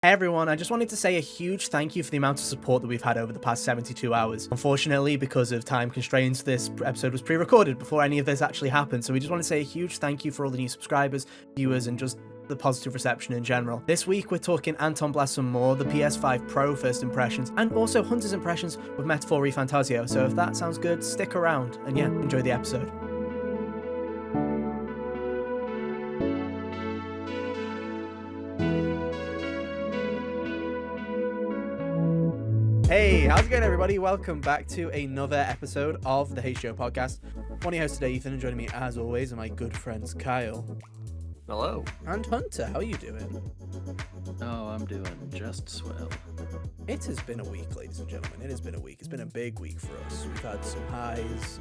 Hey everyone, I just wanted to say a huge thank you for the amount of support that we've had over the past 72 hours. Unfortunately, because of time constraints, this episode was pre-recorded before any of this actually happened, so we just want to say a huge thank you for all the new subscribers, viewers, and just the positive reception in general. This week we're talking Antonblast some more, the PS5 Pro first impressions, and also Hunter's impressions with Metaphor Fantazio. So if that sounds good, stick around, and yeah, enjoy the episode. Hey, how's it going, everybody? Welcome back to another episode of the HGO podcast. One of your hosts today, Ethan, and joining me as always are my good friends Kyle. Hello. And Hunter. How are you doing? Oh, I'm doing just swell. It has been a week, ladies and gentlemen. It has been a week. It's been a big week for us. We've had some highs,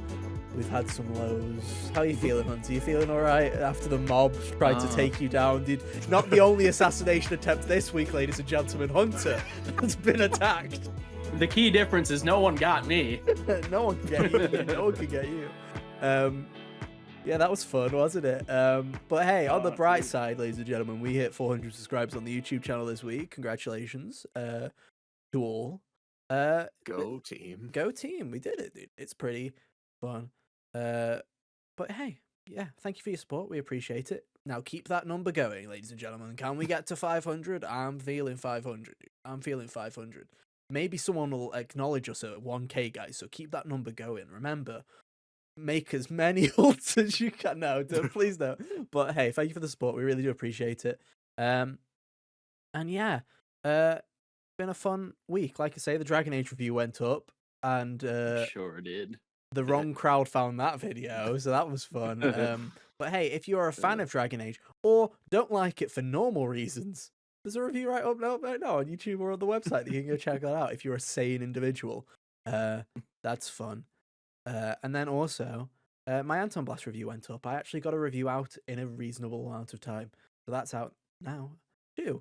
we've had some lows. How are you feeling, Hunter? You feeling all right after the mob tried to take you down? Not the only assassination attempt this week, ladies and gentlemen. Hunter has been attacked. The key difference is no one got me. No one can get you. No one can get you. Yeah, that was fun, wasn't it? But hey, on the bright side, ladies and gentlemen, we hit 400 subscribers on the YouTube channel this week. Congratulations to all. Go team. Go team. We did it, dude. It's pretty fun. But hey, yeah, thank you for your support. We appreciate it. Now keep that number going, ladies and gentlemen. Can we get to 500? I'm feeling 500. I'm feeling 500. Maybe someone will acknowledge us at 1K, guys, so keep that number going. Remember, make as many ults as you can. No, please don't. But hey, thank you for the support. We really do appreciate it. And yeah, been a fun week. Like I say, the Dragon Age review went up, and Sure did. the wrong crowd found that video, so that was fun. But hey, if you are a fan of Dragon Age, or don't like it for normal reasons, there's a review right now on YouTube or on the website that you can go check that out if you're a sane individual. That's fun. And then also, my Antonblast review went up. I actually got a review out in a reasonable amount of time. So that's out now, too,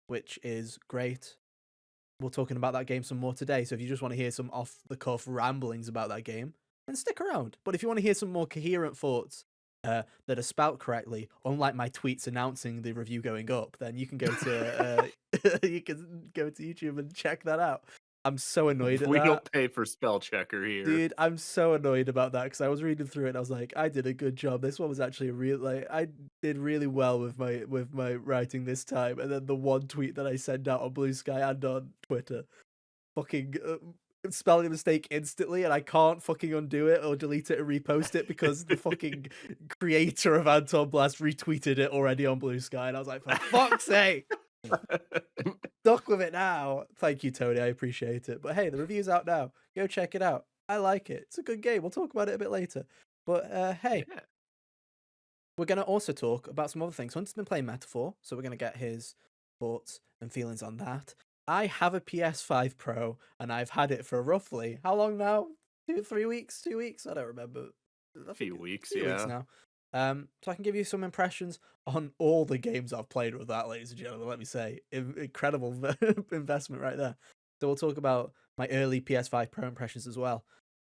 which is great. We're talking about that game some more today. So if you just want to hear some off-the-cuff ramblings about that game, then stick around. But if you want to hear some more coherent thoughts, that are spelt correctly, unlike my tweets announcing the review going up, then you can go to YouTube and check that out. I'm so annoyed at that. We don't pay for spell checker here. Dude, I'm so annoyed about that because I was reading through it and I was like, I did a good job. This one was actually I did really well with my writing this time. And then the one tweet that I sent out on Blue Sky and on Twitter, fucking spelling a mistake instantly, and I can't fucking undo it or delete it and repost it because the fucking creator of Antonblast retweeted it already on Blue Sky, and I was like, for fuck's sake. Stuck with it now. Thank you, Tony. I appreciate it. But hey, the review's out now. Go check it out. I like it. It's a good game. We'll talk about it a bit later. But hey, yeah. We're going to also talk about some other things. Hunter's been playing Metaphor, so we're going to get his thoughts and feelings on that. I have a PS5 Pro, and I've had it for roughly, how long now? 2 weeks? I don't remember. A few weeks, few weeks now. So I can give you some impressions on all the games I've played with that, ladies and gentlemen. Let me say, incredible investment right there. So we'll talk about my early PS5 Pro impressions as well.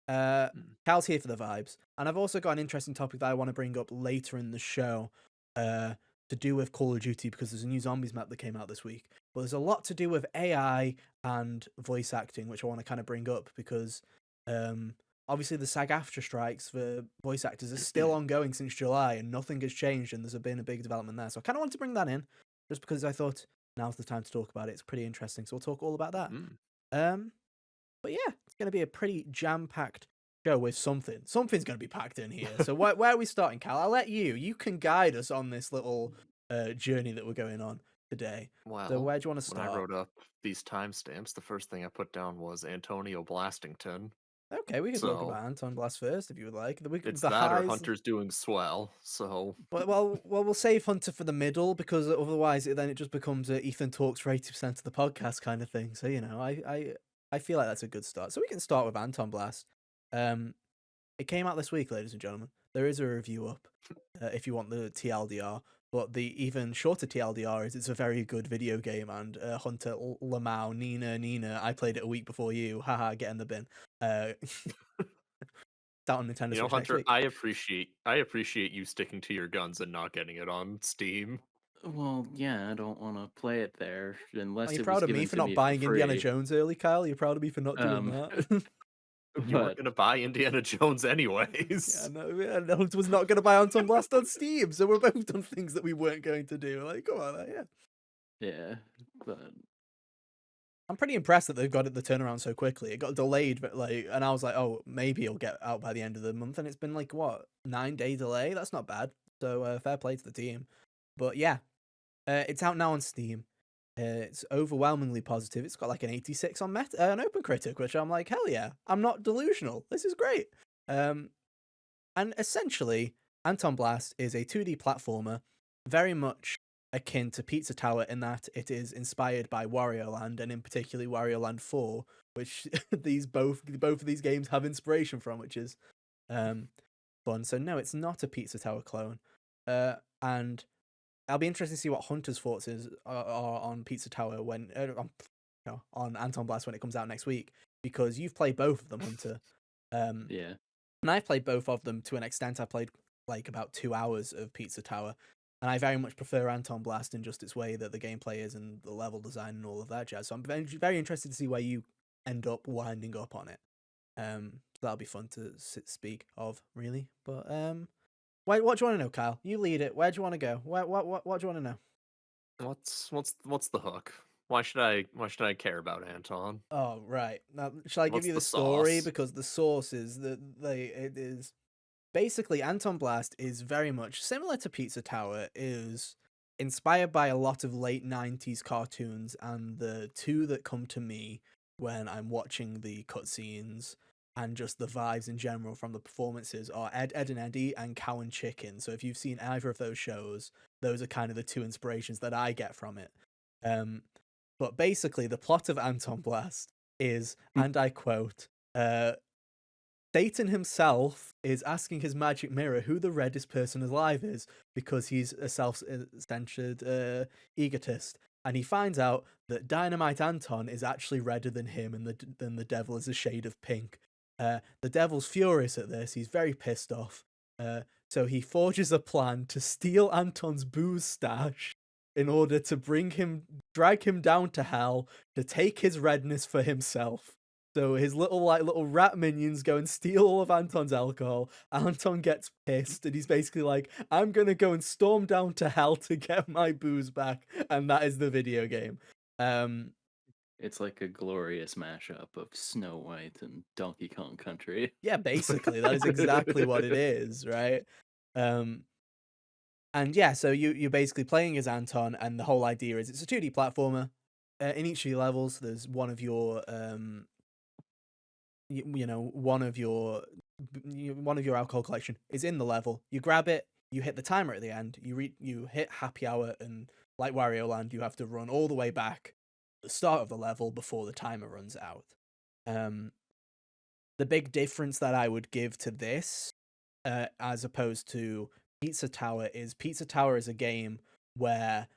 Cal's here for the vibes, and I've also got an interesting topic that I want to bring up later in the show, to do with Call of Duty, because there's a new zombies map that came out this week. But there's a lot to do with AI and voice acting, which I want to kind of bring up because obviously the SAG-AFTRA strikes for voice actors is still ongoing since July, and nothing has changed, and there's been a big development there. So I kind of wanted to bring that in, just because I thought now's the time to talk about it. It's pretty interesting, so we'll talk all about that. But yeah, it's going to be a pretty jam-packed show with something. Something's going to be packed in here. So where are we starting, Cal? I'll let you can guide us on this little journey that we're going on today. Wow. So where do you want to start? When I wrote up these timestamps, the first thing I put down was Antonio Blastington. Okay, we can talk about Antonblast first if you would like. It's that highs... or Hunter's doing swell, so... But, well, we'll save Hunter for the middle, because otherwise it just becomes Ethan talks for 80% of the podcast kind of thing. So, you know, I feel like that's a good start. So we can start with Antonblast. It came out this week, ladies and gentlemen. There is a review up if you want the TLDR. But the even shorter TLDR is it's a very good video game, and Hunter Lamau, Nina, I played it a week before you. Haha, get in the bin. Start on Nintendo Switch Hunter, next week. I appreciate you sticking to your guns and not getting it on Steam. Well, yeah, I don't want to play it there Are unless you it was proud of me given for to not me for buying Indiana free. Jones early, Kyle? You're proud of me for not doing Um, that? You weren't but gonna buy Indiana Jones Yeah, anyways. no, was not going to buy Antonblast on Steam, so we're both done things that we weren't going to do. Like, come on, yeah. yeah, but I'm pretty impressed that they've got it the turnaround so quickly. It got delayed, but and I was like, oh, maybe it'll get out by the end of the month, and it's been like what 9-day delay. That's not bad. So fair play to the team. But yeah, it's out now on Steam. It's overwhelmingly positive. It's got like an 86 on an Open Critic, which I'm like, hell yeah! I'm not delusional. This is great. And essentially, Anton Blast is a 2D platformer, very much akin to Pizza Tower in that it is inspired by Wario Land, and in particular Wario Land 4, which both of these games have inspiration from, which is fun. So no, it's not a Pizza Tower clone. And I'll be interested to see what Hunter's thoughts are on Pizza Tower on Anton Blast when it comes out next week, because you've played both of them, Hunter. Um, yeah, and I've played both of them to an extent. I played like about 2 hours of Pizza Tower, and I very much prefer Anton Blast in just its way that the gameplay is and the level design and all of that jazz. So I'm very interested to see where you end up winding up on it. So that'll be fun to speak of, really. But what do you want to know, Kyle? You lead it. Where do you want to go? What do you want to know? What's the hook? Why should I care about Anton? Oh, right. Now, shall I give What's you the the story? sauce? Because the source is that it is basically Anton Blast is very much similar to Pizza Tower, is inspired by a lot of late 90s cartoons, and the two that come to me when I'm watching the cutscenes and just the vibes in general from the performances are Ed and Eddie and Cow and Chicken. So if you've seen either of those shows, those are kind of the two inspirations that I get from it. Um, but basically, the plot of Anton Blast is, and I quote, Satan himself is asking his magic mirror who the reddest person alive is, because he's a self-centered egotist. And he finds out that Dynamite Anton is actually redder than him, and than the devil is a shade of pink. The devil's furious at this. He's very pissed off. So he forges a plan to steal Anton's booze stash in order to drag him down to hell to take his redness for himself. So his little rat minions go and steal all of Anton's alcohol. Anton gets pissed, and he's basically like, "I'm gonna go and storm down to hell to get my booze back," and that is the video game. Um, it's like a glorious mashup of Snow White and Donkey Kong Country. yeah, basically that is exactly what it is, right? Um, and yeah, so you're basically playing as Anton, and the whole idea is it's a 2D platformer. In each of your levels, there's one of your one of your alcohol collection is in the level. You grab it, you hit the timer at the end, you hit happy hour, and like Wario Land, you have to run all the way back to the start of the level before the timer runs out. The big difference that I would give to this, as opposed to Pizza Tower, is Pizza Tower is a game where,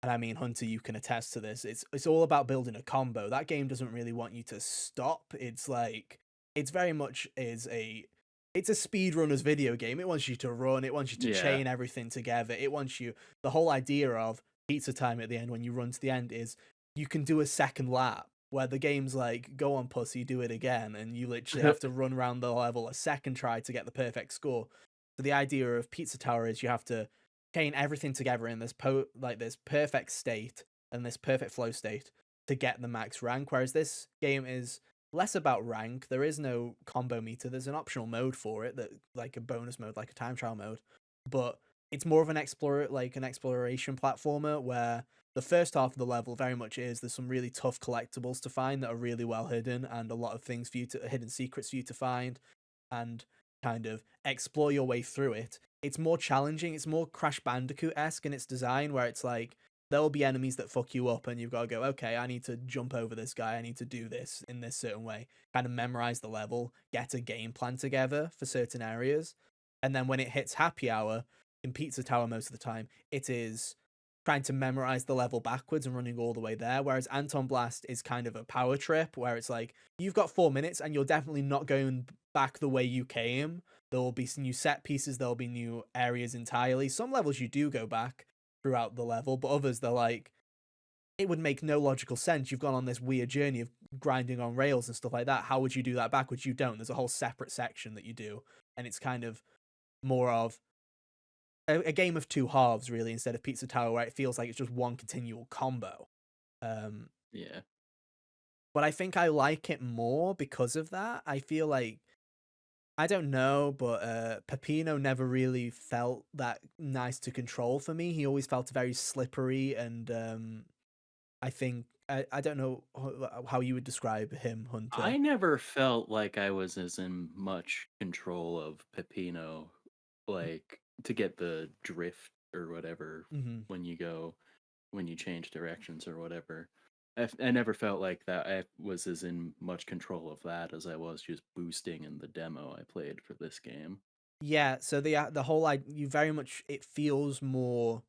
and I mean, Hunter, you can attest to this, it's all about building a combo. That game doesn't really want you to stop. It's like, it's very much it's a speedrunner's video game. It wants you to run, it wants you to Yeah, chain everything together. It wants you, the whole idea of pizza time at the end when you run to the end is you can do a second lap, where the game's like, go on pussy, do it again, and you literally have to run around the level a second try to get the perfect score. So the idea of Pizza Tower is you have to chain everything together in this this perfect state and this perfect flow state to get the max rank, whereas this game is less about rank. There is no combo meter. There's an optional mode for it, that like a bonus mode, like a time trial mode, but it's more of an exploration platformer, where the first half of the level very much is there's some really tough collectibles to find that are really well hidden, and a lot of things for you to hidden secrets for you to find and kind of explore your way through it. It's more challenging. It's more Crash Bandicoot-esque in its design, where it's like there will be enemies that fuck you up, and you've got to go, okay, I need to jump over this guy, I need to do this in this certain way, kind of memorize the level, get a game plan together for certain areas. And then when it hits happy hour in Pizza Tower, most of the time it is trying to memorize the level backwards and running all the way there, whereas Anton Blast is kind of a power trip, where it's like, you've got 4 minutes and you're definitely not going back the way you came. There will be some new set pieces, there will be new areas entirely. Some levels you do go back, throughout the level, but others they're like it would make no logical sense. You've gone on this weird journey of grinding on rails and stuff like that. How would you do that backwards? You don't. There's a whole separate section that you do, and it's kind of more of a game of two halves, really, instead of Pizza Tower, where it feels like it's just one continual combo. Um, Yeah. but I think I like it more because of that. I feel like I don't know, but Peppino never really felt that nice to control for me. He always felt very slippery, and I think I don't know how you would describe him, Hunter. I never felt like I was as in much control of Peppino, like to get the drift or whatever Hmm. when you change directions or whatever. I never felt like that I was as in much control of that as I was just boosting in the demo I played for this game. Yeah, so the whole you very much it feels more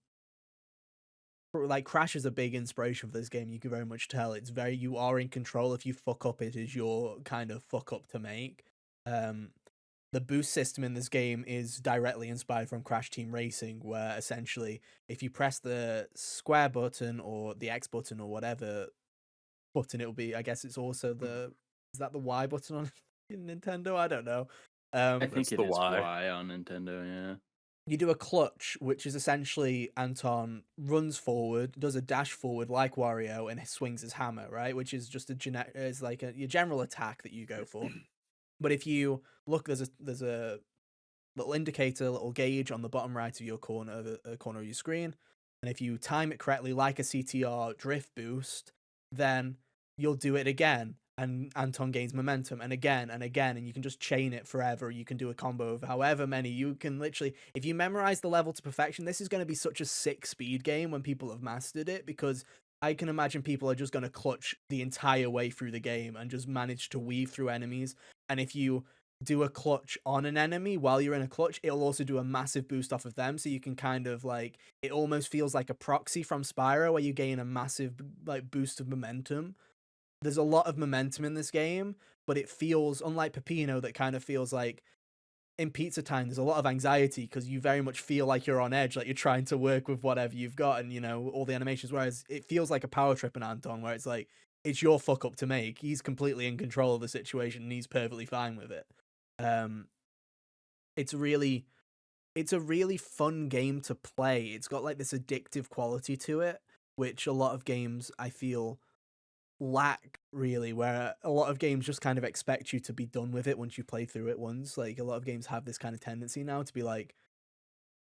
like Crash is a big inspiration for this game. You can very much tell it's very you are in control. If you fuck up, it is your kind of fuck up to make. Um, the boost system in this game is directly inspired from Crash Team Racing, where essentially if you press the square button or the X button or whatever button it will be, I guess it's also the is that the Y button on Nintendo? I don't know. I Um, think That's it the is Y. Y on Nintendo, yeah. you do a clutch, which is essentially Anton runs forward, does a dash forward like Wario, and swings his hammer, right? Which is just is like your general attack that you go for. But if you look, there's a little indicator, little gauge on the bottom right of your corner of your screen, and if you time it correctly, like a CTR drift boost, then you'll do it again, and Anton gains momentum, and again and again, and you can just chain it forever. You can do a combo of however many. You can literally, if you memorize the level to perfection, this is going to be such a sick speed game when people have mastered it, because I can imagine people are just going to clutch the entire way through the game and just manage to weave through enemies. And if you do a clutch on an enemy while you're in a clutch, it'll also do a massive boost off of them. So you can kind of like, it almost feels like a proxy from Spyro where you gain a massive like boost of momentum. There's a lot of momentum in this game, but it feels unlike Peppino that kind of feels like in Pizza Time, there's a lot of anxiety because you very much feel like you're on edge, like you're trying to work with whatever you've got and, you know, all the animations. Whereas it feels like a power trip in Anton, where it's like, it's your fuck up to make. He's completely in control of the situation and he's perfectly fine with it. Um, it's really, it's a really fun game to play. It's got like this addictive quality to it, which a lot of games I feel lack really, where a lot of games just kind of expect you to be done with it once you play through it once. Like a lot of games have this kind of tendency now to be like,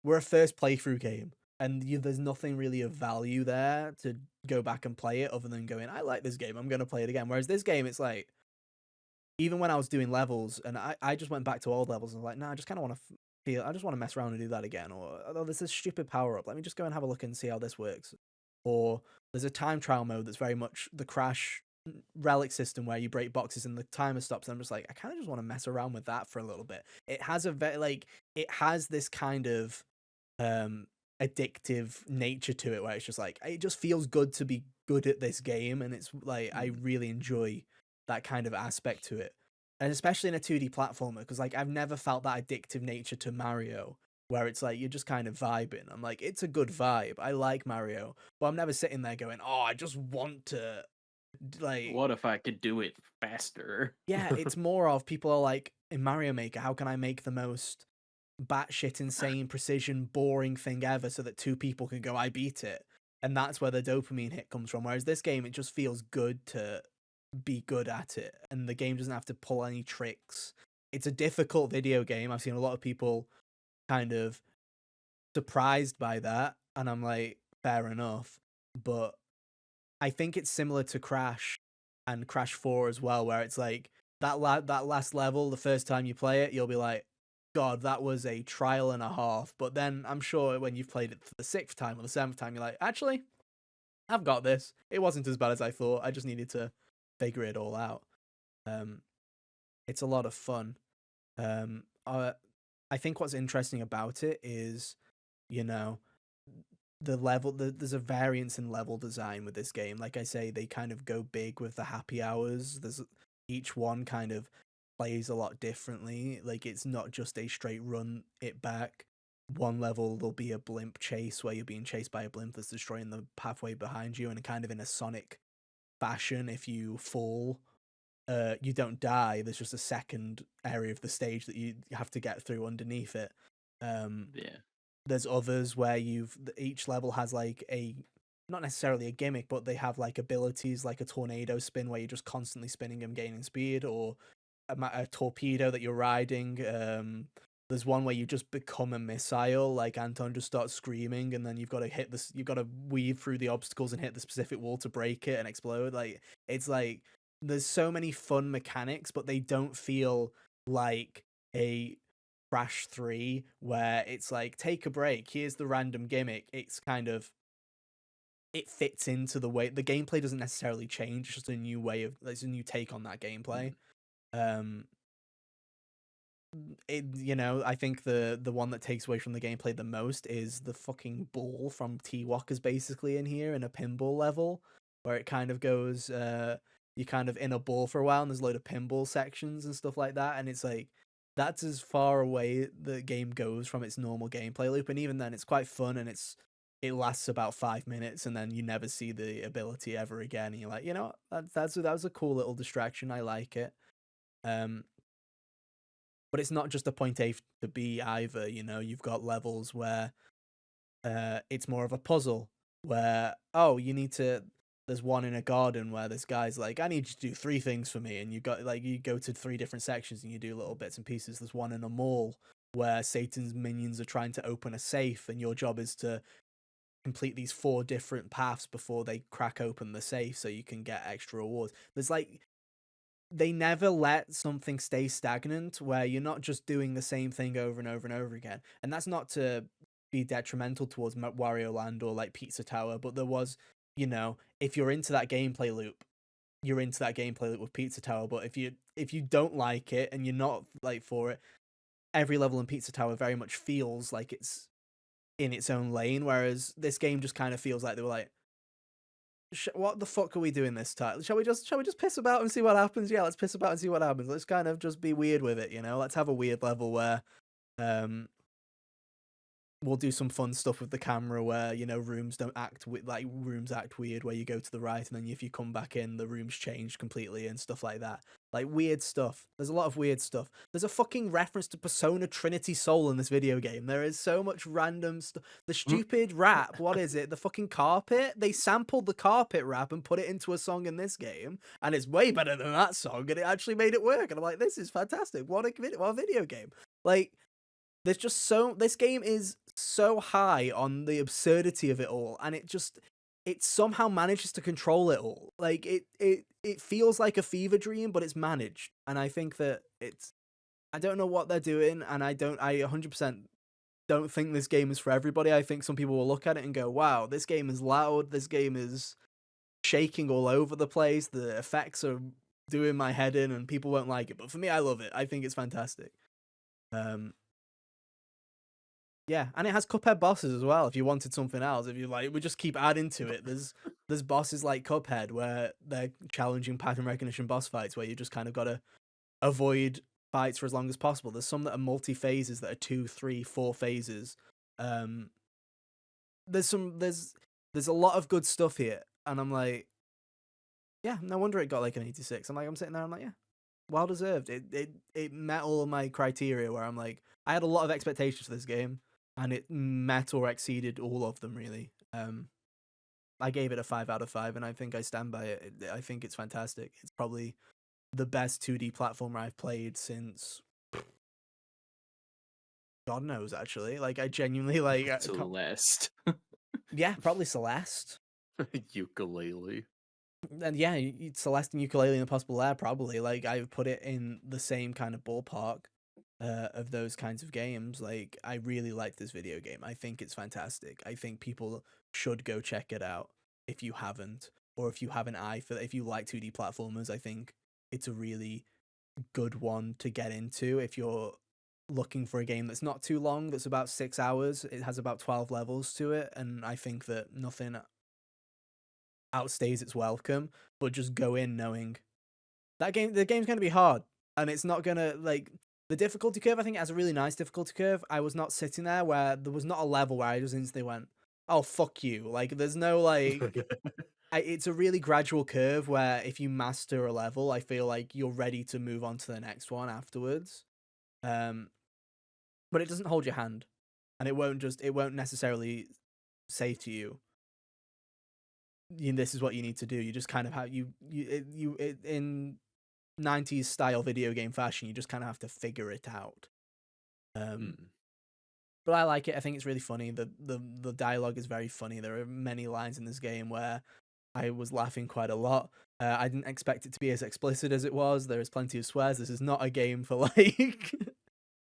we're a first playthrough game and there's nothing really of value there to go back and play it other than going, I like this game, I'm going to play it again. Whereas this game, it's like, even when I was doing levels and I just went back to old levels and was like, nah, I just kind of want to feel, I just want to mess around and do that again. Or, oh, there's this stupid power up. Let me just go and have a look and see how this works. Or there's a time trial mode that's very much the Crash relic system where you break boxes and the timer stops. And I'm just like, I kind of just want to mess around with that for a little bit. It has a very, like, it has this kind of um addictive nature to it where it's just like, it just feels good to be good at this game. And it's like, I really enjoy that kind of aspect to it, and especially in a 2D platformer, because like I've never felt that addictive nature to Mario, where it's like you're just kind of vibing. I'm like, it's a good vibe. I like Mario, but I'm never sitting there going, oh, I just want to like. What if I could do it faster? Yeah, it's more of people are like in Mario Maker, how can I make the most batshit insane precision boring thing ever so that two people can go, I beat it, and that's where the dopamine hit comes from. Whereas this game, it just feels good to be good at it, and the game doesn't have to pull any tricks. It's a difficult video game. I've seen a lot of people kind of surprised by that, and I'm like, fair enough. But I think it's similar to Crash and Crash 4 as well, where it's like that last level, the first time you play it, you'll be like, God, that was a trial and a half. But then I'm sure when you've played it for the sixth time or the seventh time, you're like, actually, I've got this. It wasn't as bad as I thought. I just needed to figure it all out. Um, it's a lot of fun. Um, uh, I think what's interesting about it is, you know, there's a variance in level design with this game. Like I say, they kind of go big with the happy hours. There's each one kind of plays a lot differently. Like it's not just a straight run it back. one level there'll be a blimp chase where you're being chased by a blimp that's destroying the pathway behind you, and kind of in a Sonic fashion, if you fall, you don't die. There's just a second area of the stage that you have to get through underneath it. Yeah. There's others where each level has like not necessarily a gimmick, but they have like abilities like a tornado spin where you're just constantly spinning and gaining speed, or a torpedo that you're riding. There's one where you just become a missile, like Anton just starts screaming, and then you've got to hit this. You've got to weave through the obstacles and hit the specific wall to break it and explode. Like it's like there's so many fun mechanics, but they don't feel like a Crash 3 where it's like take a break. Here's the random gimmick. It's kind of it fits into the way the gameplay doesn't necessarily change. It's just a new way of it's a new take on that gameplay. Um, I think the one that takes away from the gameplay the most is the fucking ball from T-Walker's basically in here in a pinball level where it kind of goes you're kind of in a ball for a while and there's a load of pinball sections and stuff like that, and it's like that's as far away the game goes from its normal gameplay loop, and even then it's quite fun, and it lasts about 5 minutes and then you never see the ability ever again, and you're like, that was a cool little distraction. I like it. But it's not just a point A to B either. You've got levels where it's more of a puzzle where there's one in a garden where this guy's like, I need you to do 3 things for me, and you go to 3 different sections and you do little bits and pieces. There's one in a mall where Satan's minions are trying to open a safe, and your job is to complete these 4 different paths before they crack open the safe so you can get extra rewards. There's like they never let something stay stagnant where you're not just doing the same thing over and over and over again. And that's not to be detrimental towards Wario Land or like Pizza Tower, but there was, if you're into that gameplay loop, you're into that gameplay loop with Pizza Tower. But if you don't like it and you're not like for it, every level in Pizza Tower very much feels like it's in its own lane, whereas this game just kind of feels like they were like, what the fuck are we doing this time? Shall we just piss about and see what happens? Yeah, let's piss about and see what happens. Let's kind of just be weird with it, Let's have a weird level where we'll do some fun stuff with the camera where, rooms don't act like rooms act weird where you go to the right and then if you come back in, the rooms change completely and stuff like that. Like weird stuff. There's a lot of weird stuff. There's a fucking reference to Persona Trinity Soul in this video game. There is so much random stuff. The stupid rap, what is it? The fucking carpet? They sampled the carpet rap and put it into a song in this game, and it's way better than that song, and it actually made it work. And I'm like, this is fantastic. What a video game. Like, there's just this game is so high on the absurdity of it all, and it somehow manages to control it all. Like it feels like a fever dream, but it's managed. And I think that I don't know what they're doing, and I 100% don't think this game is for everybody. I think some people will look at it and go, wow, this game is loud, this game is shaking all over the place, the effects are doing my head in, and people won't like it. But for me, I love it. I think it's fantastic. Yeah, and it has Cuphead bosses as well. If you wanted something else, if you like, we just keep adding to it. There's bosses like Cuphead where they're challenging pattern recognition boss fights where you just kind of got to avoid fights for as long as possible. There's some that are multi phases that are 2, 3, 4 phases. There's a lot of good stuff here, and I'm like, yeah, no wonder it got like an 86. I'm sitting there, I'm like, yeah, well deserved. It met all of my criteria where I'm like, I had a lot of expectations for this game, and it met or exceeded all of them, really. I gave it a 5 out of 5, and I think I stand by it. I think it's fantastic. It's probably the best 2D platformer I've played since God knows, actually. Like, I genuinely, like... Celeste. Yeah, probably Celeste. Ukulele. And yeah, Celeste and Ukulele and Impossible Lair, probably. Like, I would put it in the same kind of ballpark of those kinds of games. Like, I really like this video game. I think it's fantastic. I think people should go check it out if you haven't, or if you have an eye for if you like 2D platformers. I think it's a really good one to get into if you're looking for a game that's not too long, that's about 6 hours. It has about 12 levels to it, and I think that nothing outstays its welcome. But just go in knowing the game's going to be hard, and it's not going to, like, The difficulty curve, I think, it has a really nice difficulty curve. I was not sitting there where there was not a level where I just instantly went, "Oh fuck you!" Like there's no like. It's a really gradual curve where if you master a level, I feel like you're ready to move on to the next one afterwards. Um, but it doesn't hold your hand, and it won't necessarily say to you, this is what you need to do. You just kind of have in 90s style video game fashion, you just kind of have to figure it out. But I like it. I think it's really funny. The dialogue is very funny. There are many lines in this game where I was laughing quite a lot. I didn't expect it to be as explicit as it was. There is plenty of swears. This is not a game for like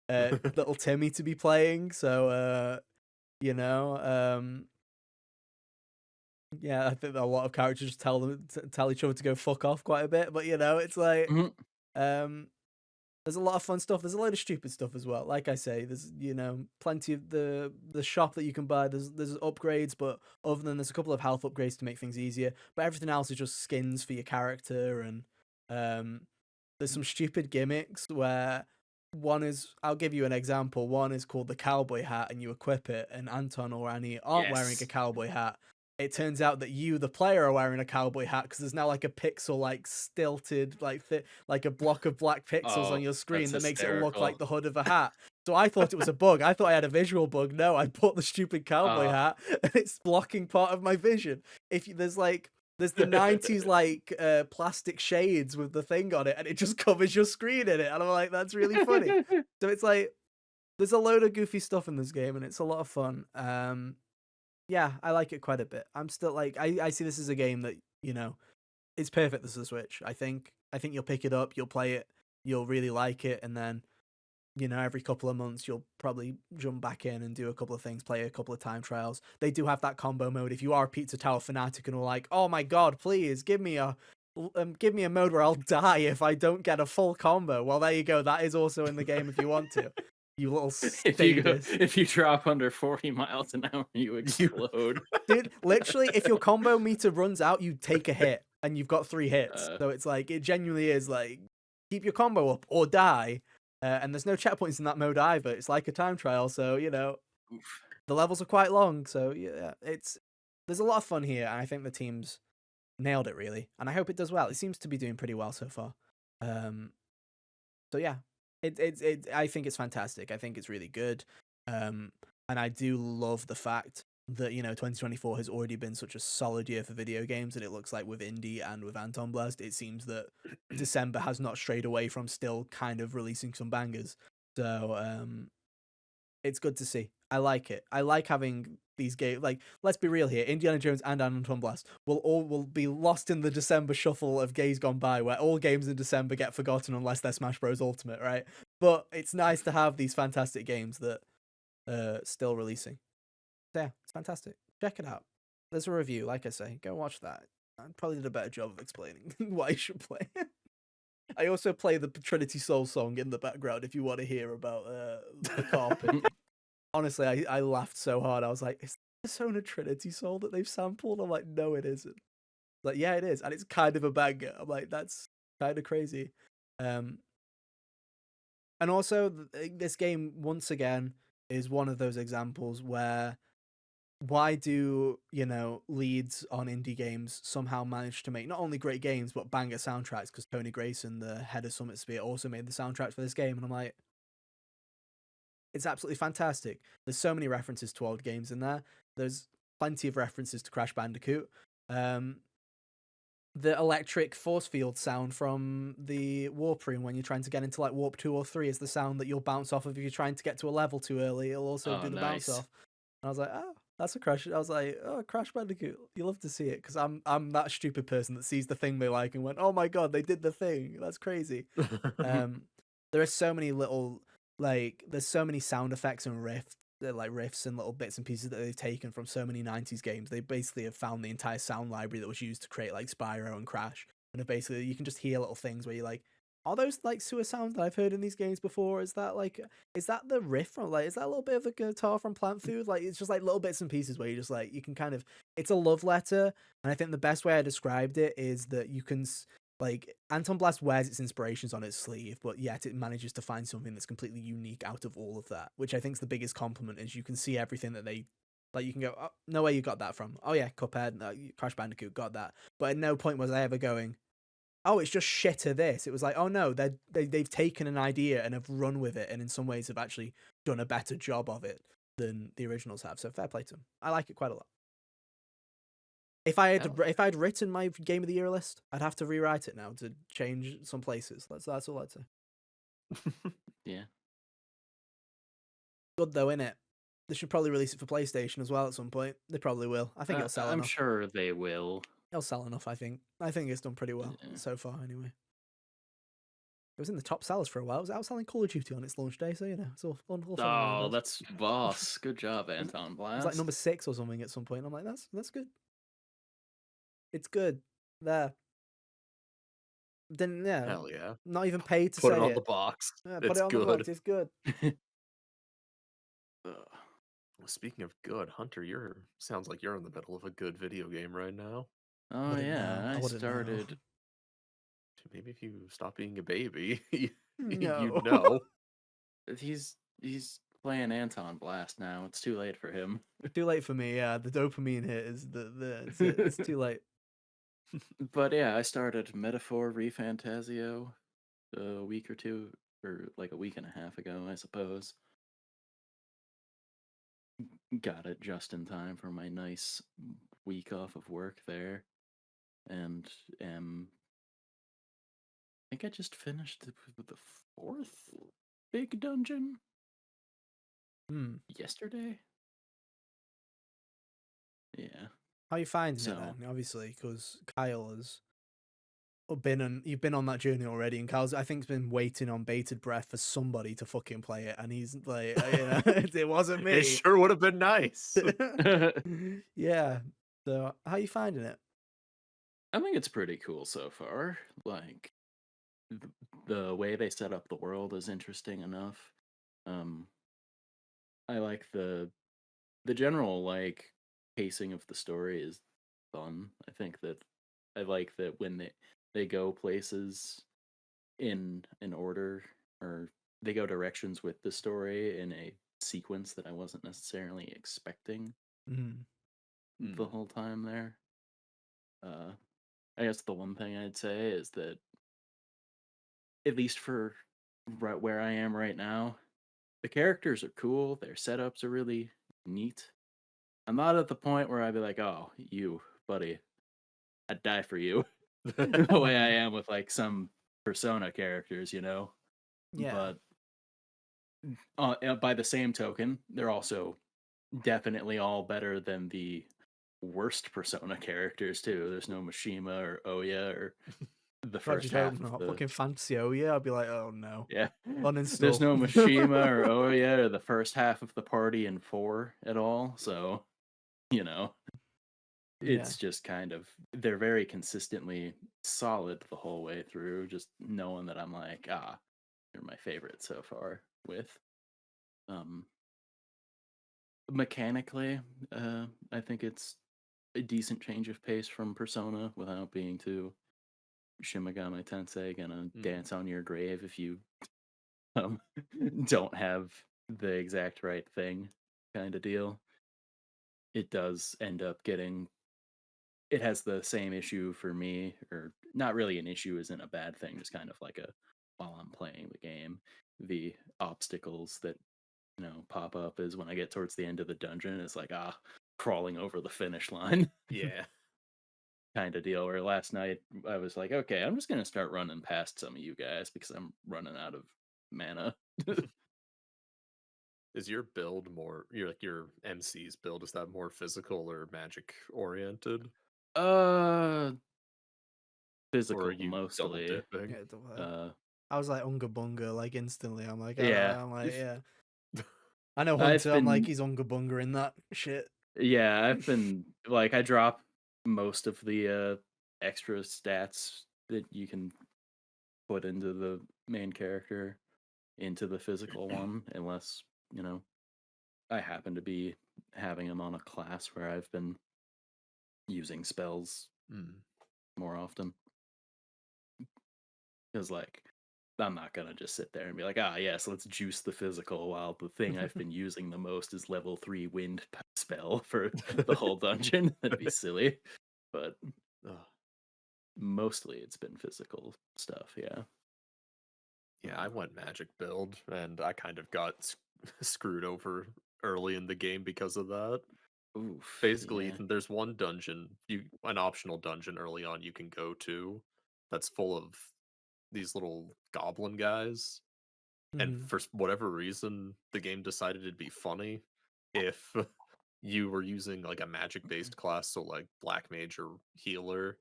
little Timmy to be playing. So yeah, I think that a lot of characters just tell each other to go fuck off quite a bit. But it's like there's a lot of fun stuff. There's a load of stupid stuff as well. Like I say, there's plenty of the shop that you can buy. There's upgrades, but other than there's a couple of health upgrades to make things easier. But everything else is just skins for your character, and there's some stupid gimmicks where one is. I'll give you an example. One is called the cowboy hat, and you equip it, and Anton or Annie aren't wearing a cowboy hat. It turns out that you, the player, are wearing a cowboy hat because there's now like a pixel, like stilted, like a block of black pixels on your screen that makes it look like the hood of a hat. So I thought it was a bug. I thought I had a visual bug. No, I bought the stupid cowboy hat, and it's blocking part of my vision. There's the 90s like plastic shades with the thing on it, and it just covers your screen in it. And I'm like, that's really funny. So it's like there's a load of goofy stuff in this game, and it's a lot of fun. Yeah, I like it quite a bit. I'm still like, I see this as a game that, it's perfect for the Switch. I think you'll pick it up, you'll play it, you'll really like it, and then, every couple of months you'll probably jump back in and do a couple of things, play a couple of time trials. They do have that combo mode. If you are a Pizza Tower fanatic and are like, oh my god, please give me a mode where I'll die if I don't get a full combo. Well, there you go. That is also in the game if you want to. You little if you drop under 40 miles an hour, you explode. Dude, literally, if your combo meter runs out, you take a hit, and you've got 3 hits. So it's like, it genuinely is like, keep your combo up or die. And there's no checkpoints in that mode either. It's like a time trial, so, the levels are quite long. So, yeah, there's a lot of fun here, and I think the team's nailed it, really. And I hope it does well. It seems to be doing pretty well so far. So, yeah. I think it's fantastic. I think it's really good. And I do love the fact that, 2024 has already been such a solid year for video games, and it looks like with Indie and with Antonblast, it seems that December has not strayed away from still kind of releasing some bangers. So it's good to see. I like it. I like having these games. Like, let's be real here. Indiana Jones and Antonblast will be lost in the December shuffle of days gone by, where all games in December get forgotten unless they're Smash Bros. Ultimate, right? But it's nice to have these fantastic games that are still releasing. So yeah, it's fantastic. Check it out. There's a review, like I say. Go watch that. I probably did a better job of explaining why you should play it. I also play the Trinity Soul song in the background if you want to hear about the carpet. Honestly, I laughed so hard. I was like, is this Persona Trinity Soul that they've sampled? I'm like, no, it isn't. Like, yeah, it is. And it's kind of a banger. I'm like, that's kind of crazy. And also, this game, once again, is one of those examples where why do, leads on indie games somehow manage to make not only great games, but banger soundtracks? Because Tony Grayson, the head of Summit Sphere, also made the soundtracks for this game. And I'm like, it's absolutely fantastic. There's so many references to old games in there. There's plenty of references to Crash Bandicoot. The electric force field sound from the warp room when you're trying to get into like warp 2 or 3 is the sound that you'll bounce off of if you're trying to get to a level too early. It'll also do the bounce off. And I was like, oh, that's a Crash. I was like, oh, Crash Bandicoot. You love to see it because I'm that stupid person that sees the thing they like and went, oh my god, they did the thing. That's crazy. There are so many little there's so many sound effects and riffs and little bits and pieces that they've taken from so many 90s games. They basically have found the entire sound library that was used to create like Spyro and Crash, and basically you can just hear little things where you're like, are those like sewer sounds that I've heard in these games before? Is that the riff from is that a little bit of the guitar from Plant Food? Like, it's just like little bits and pieces where you just like, you can kind of, it's a love letter. And I think the best way I described it is that you can Like, Antonblast wears its inspirations on its sleeve, but yet it manages to find something that's completely unique out of all of that, which I think is the biggest compliment, is you can see everything that they... Like, you can go, oh, no way you got that from. Oh, yeah, Cuphead, Crash Bandicoot got that. But at no point was I ever going, oh, it's just shitter this. It was like, oh, no, they've taken an idea and have run with it, and in some ways have actually done a better job of it than the originals have. So fair play to them. I like it quite a lot. If I had written my Game of the Year list, I'd have to rewrite it now to change some places. That's all I'd say. Yeah. Good though, innit? They should probably release it for PlayStation as well at some point. They probably will. I think it'll sell I'm enough. sure they will. It'll sell enough, I think. I think it's done pretty well so far, anyway. It was in the top sellers for a while. It was outselling Call of Duty on its launch day, so it's all fun. Oh, that's boss. Good job, Antonblast. It was like number 6 or something at some point. I'm like, that's good. It's good. There. Then Hell yeah. Not even paid to put say it on the box. Yeah, It's put it on good. the box. It's good. Speaking of good, Hunter, sounds like you're in the middle of a good video game right now. Oh yeah, I wouldn't know. started. Maybe if you stop being a baby, you'd No. know. He's playing Antonblast now. It's too late for him. Too late for me. Yeah, the dopamine hit is it's too late. But yeah, I started Metaphor ReFantazio a week or two, or like a week and a half ago, I suppose. Got it just in time for my nice week off of work there, and I think I just finished the 4th big dungeon yesterday. Yeah. How are you finding it then? Obviously, because Kyle has you've been on that journey already, and Kyle's, I think, has been waiting on bated breath for somebody to fucking play it, and he's like, it wasn't me. It sure would have been nice. Yeah. So, how are you finding it? I think it's pretty cool so far. Like, the way they set up the world is interesting enough. I like the general like pacing of the story is fun. I think that I like that when they go places in an order, or they go directions with the story in a sequence that I wasn't necessarily expecting the whole time there. I guess the one thing I'd say is that, at least for right where I am right now, the characters are cool. Their setups are really neat. I'm not at the point where I'd be like, oh, you, buddy, I'd die for you. The way I am with like some Persona characters, Yeah. But by the same token, they're also definitely all better than the worst Persona characters too. There's no Mishima or Oya or the first half of the fucking Fantazio. Yeah, I'd be like, oh no. Yeah. Uninstall. There's no Mishima or Oya or the first half of the party in 4 at all. So, it's just kind of, they're very consistently solid the whole way through. Just knowing that I'm like, you're my favorite so far with. Mechanically, I think it's a decent change of pace from Persona without being too Shin Megami Tensei, gonna dance on your grave if you don't have the exact right thing kind of deal. It does end up getting, it has the same issue for me, or not really an issue, isn't a bad thing, just kind of like a, while I'm playing the game, the obstacles that pop up is when I get towards the end of the dungeon, it's like crawling over the finish line. Yeah. Kind of deal. Where last night I was like, okay, I'm just gonna start running past some of you guys because I'm running out of mana. Is your build more, your MC's build, is that more physical or magic oriented? Physical, or are you mostly. Double dipping? I was like Unga Bunga, like instantly. I'm like, yeah. I know Hunter. I'm like, he's Unga Bunga in that shit. Yeah, I've been like, I drop most of the extra stats that you can put into the main character into the physical one, unless I happen to be having him on a class where I've been using spells more often. because like I'm not gonna just sit there and be like, ah, yes, let's juice the physical while the thing I've been using the most is level 3 wind spell for the whole dungeon. That'd be silly. But mostly it's been physical stuff, yeah. Yeah, I went magic build, and I kind of got screwed over early in the game because of that. Oof, Basically, yeah. there's one dungeon, an optional dungeon early on you can go to that's full of these little goblin guys, and Mhm. for whatever reason, the game decided it'd be funny if you were using like a magic-based class, so like black mage or healer.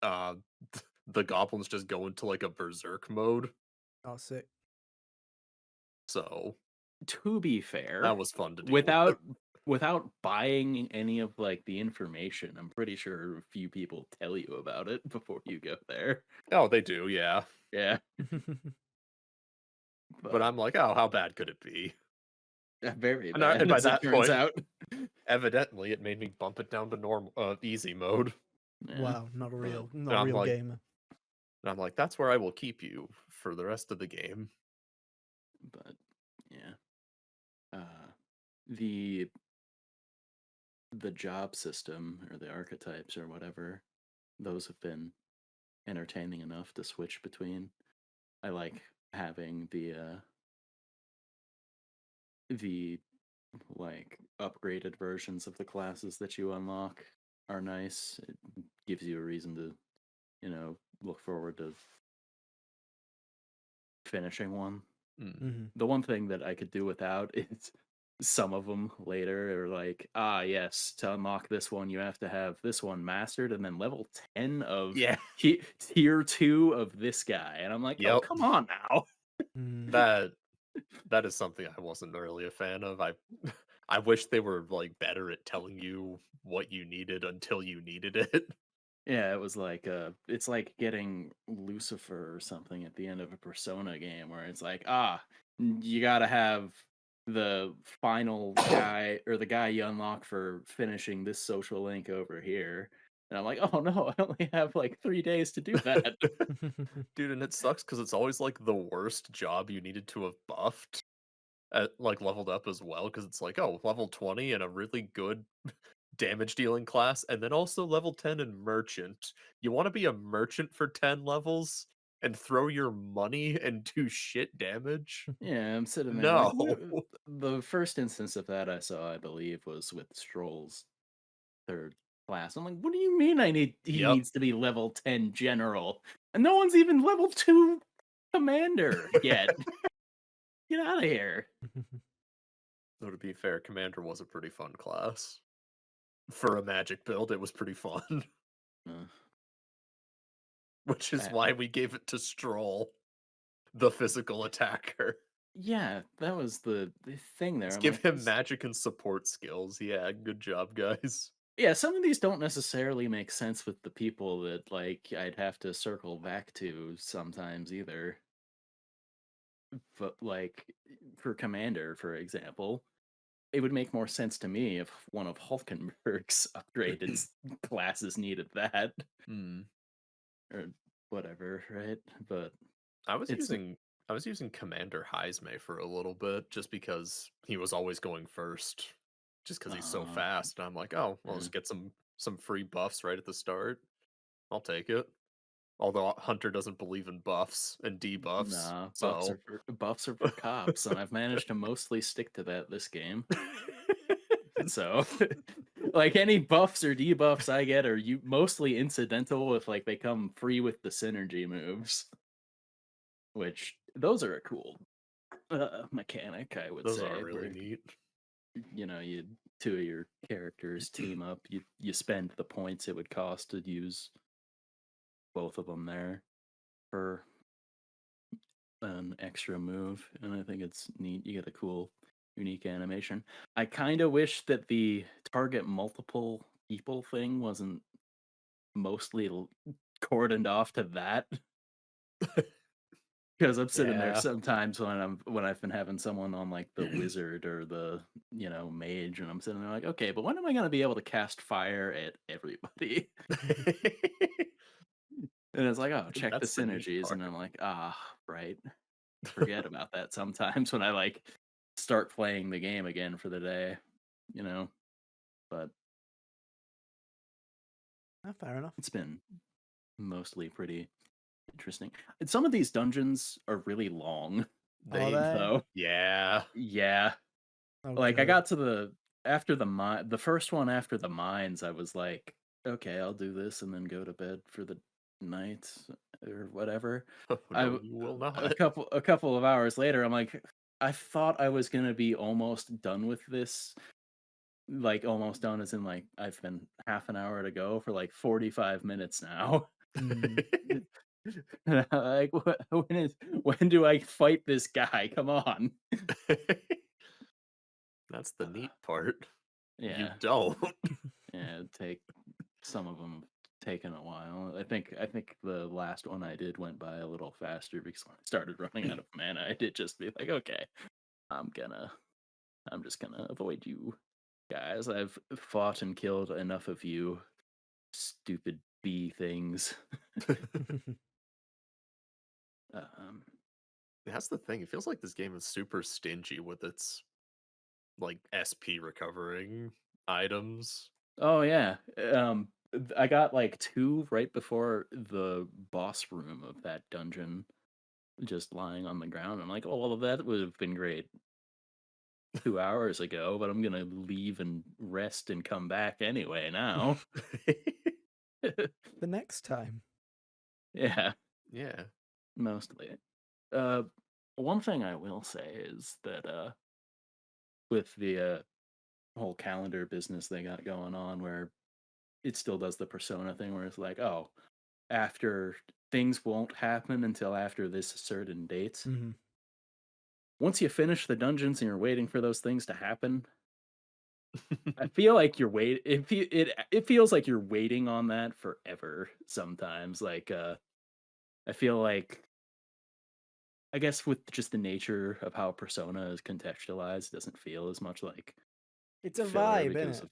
Uh, the goblins just go into like a berserk mode, Oh, sick. So, to be fair, that was fun to deal with. without without buying any of like the information, I'm pretty sure a few people tell you about it before you go there. Oh, they do, yeah. Yeah, But but I'm like, "Oh, how bad could it be?" very And bad by as it that turns point, out. evidently, it made me bump it down to normal easy mode, Yeah, Wow, but and not a real gamer. I'm like, "That's where I will keep you for the rest of the game." but yeah, uh, the the job system or the archetypes or whatever, those have been entertaining enough to switch between. I like having the like upgraded versions of the classes that you unlock are nice. It gives you a reason to, look forward to finishing one. Mm. Mhm. The one thing that I could do without is some of them later are like, ah, yes, to unlock this one, you have to have this one mastered, and then level 10 of Yeah. tier 2 of this guy. And I'm like, oh, Yep. come on now. Mm. That that is something I wasn't really a fan of. I wish they were, like, better at telling you what you needed until you needed it. Yeah, it was like it's like getting Lucifer or something at the end of a Persona game where it's like, you gotta have the final guy or the guy you unlock for finishing this social link over here. And I'm like, oh no, I only have like 3 days to do that. Dude, and it sucks because it's always, like, the worst job you needed to have buffed like, leveled up as well. Because it's like, "Oh, level 20 and a really good damage dealing class, and then also level 10 in merchant. You wanna be a merchant for 10 levels and throw your money and do shit damage? Yeah, I'm sitting there like, No. the first instance of that I saw, I believe, was with Stroll's third class. I'm like, what do you mean he Yep. needs to be level 10 general? And no one's even level 2 commander yet. Get out of here. Though to be fair, commander was a pretty fun class. For a magic build, it was pretty fun, Uh, which is I, why we gave it to Stroll, the physical attacker. yeah, that was the thing there. Let's I'm give like, him magic and support skills. Yeah, good job, guys. yeah, some of these don't necessarily make sense with the people that like I'd have to circle back to sometimes either. But like for commander, for example, it would make more sense to me if one of Hulkenberg's upgraded classes needed that Hmm. or whatever, right? But I was it's using I was using Commander Heisme for a little bit just because he was always going first, just because he's so uh, fast. And I'm like, oh, well, yeah. let's get some free buffs right at the start. I'll take it. Although Hunter doesn't believe in buffs and debuffs, Nah, so buffs are for cops, and I've managed to mostly stick to that this game. So, like any buffs or debuffs I get are you mostly incidental if like they come free with the synergy moves, which those are a cool mechanic, I would those are say. really Where neat. you two of your characters team up, you spend the points it would cost to use both of them there for an extra move, and I think it's neat. You get a cool, unique animation. I kind of wish that the target multiple people thing wasn't mostly cordoned off to that. Because I'm sitting there Yeah. sometimes when I've been having someone on like the wizard or the mage, and I'm sitting there like, okay, but when am I gonna be able to cast fire at everybody? And it's like, oh, check the That's the neat synergies, part. and I'm like, ah, right. Forget about that sometimes when I like start playing the game again for the day, you know. But Fair enough. it's been mostly pretty interesting. And some of these dungeons are really long, Are they? though. Yeah. Yeah, Oh, like I good. got to the first one after the mines. I was like, okay, I'll do this and then go to bed for the night or whatever. Oh, I no, you will not. a couple of hours later, I'm like, I thought I was gonna be almost done with this. Like almost done, as in like I've been half an hour to go for like 45 minutes now. Mm. Like, when do I fight this guy? Come on. That's the neat part. You Yeah, don't. yeah. Take some of them taken a while. I think the last one I did went by a little faster because when I started running out of mana, I did just be like, okay, I'm gonna I'm just gonna avoid you guys. I've fought and killed enough of you stupid bee things. Um, That's the thing. It feels like this game is super stingy with its like SP recovering items. oh yeah. I got like two right before the boss room of that dungeon, just lying on the ground. I'm like, oh, well, that would have been great 2 hours ago, but I'm gonna leave and rest and come back anyway now. The next time. Yeah, Yeah. mostly. Uh, one thing I will say is that with the whole calendar business they got going on, where it still does the persona thing, where it's like, oh, after things won't happen until after this certain date. Mm-hmm. Once you finish the dungeons and you're waiting for those things to happen, I feel like you're it feels like you're waiting on that forever sometimes. Like I feel like, I guess with just the nature of how Persona is contextualized, it doesn't feel as much like It's a filler vibe, because innit? of,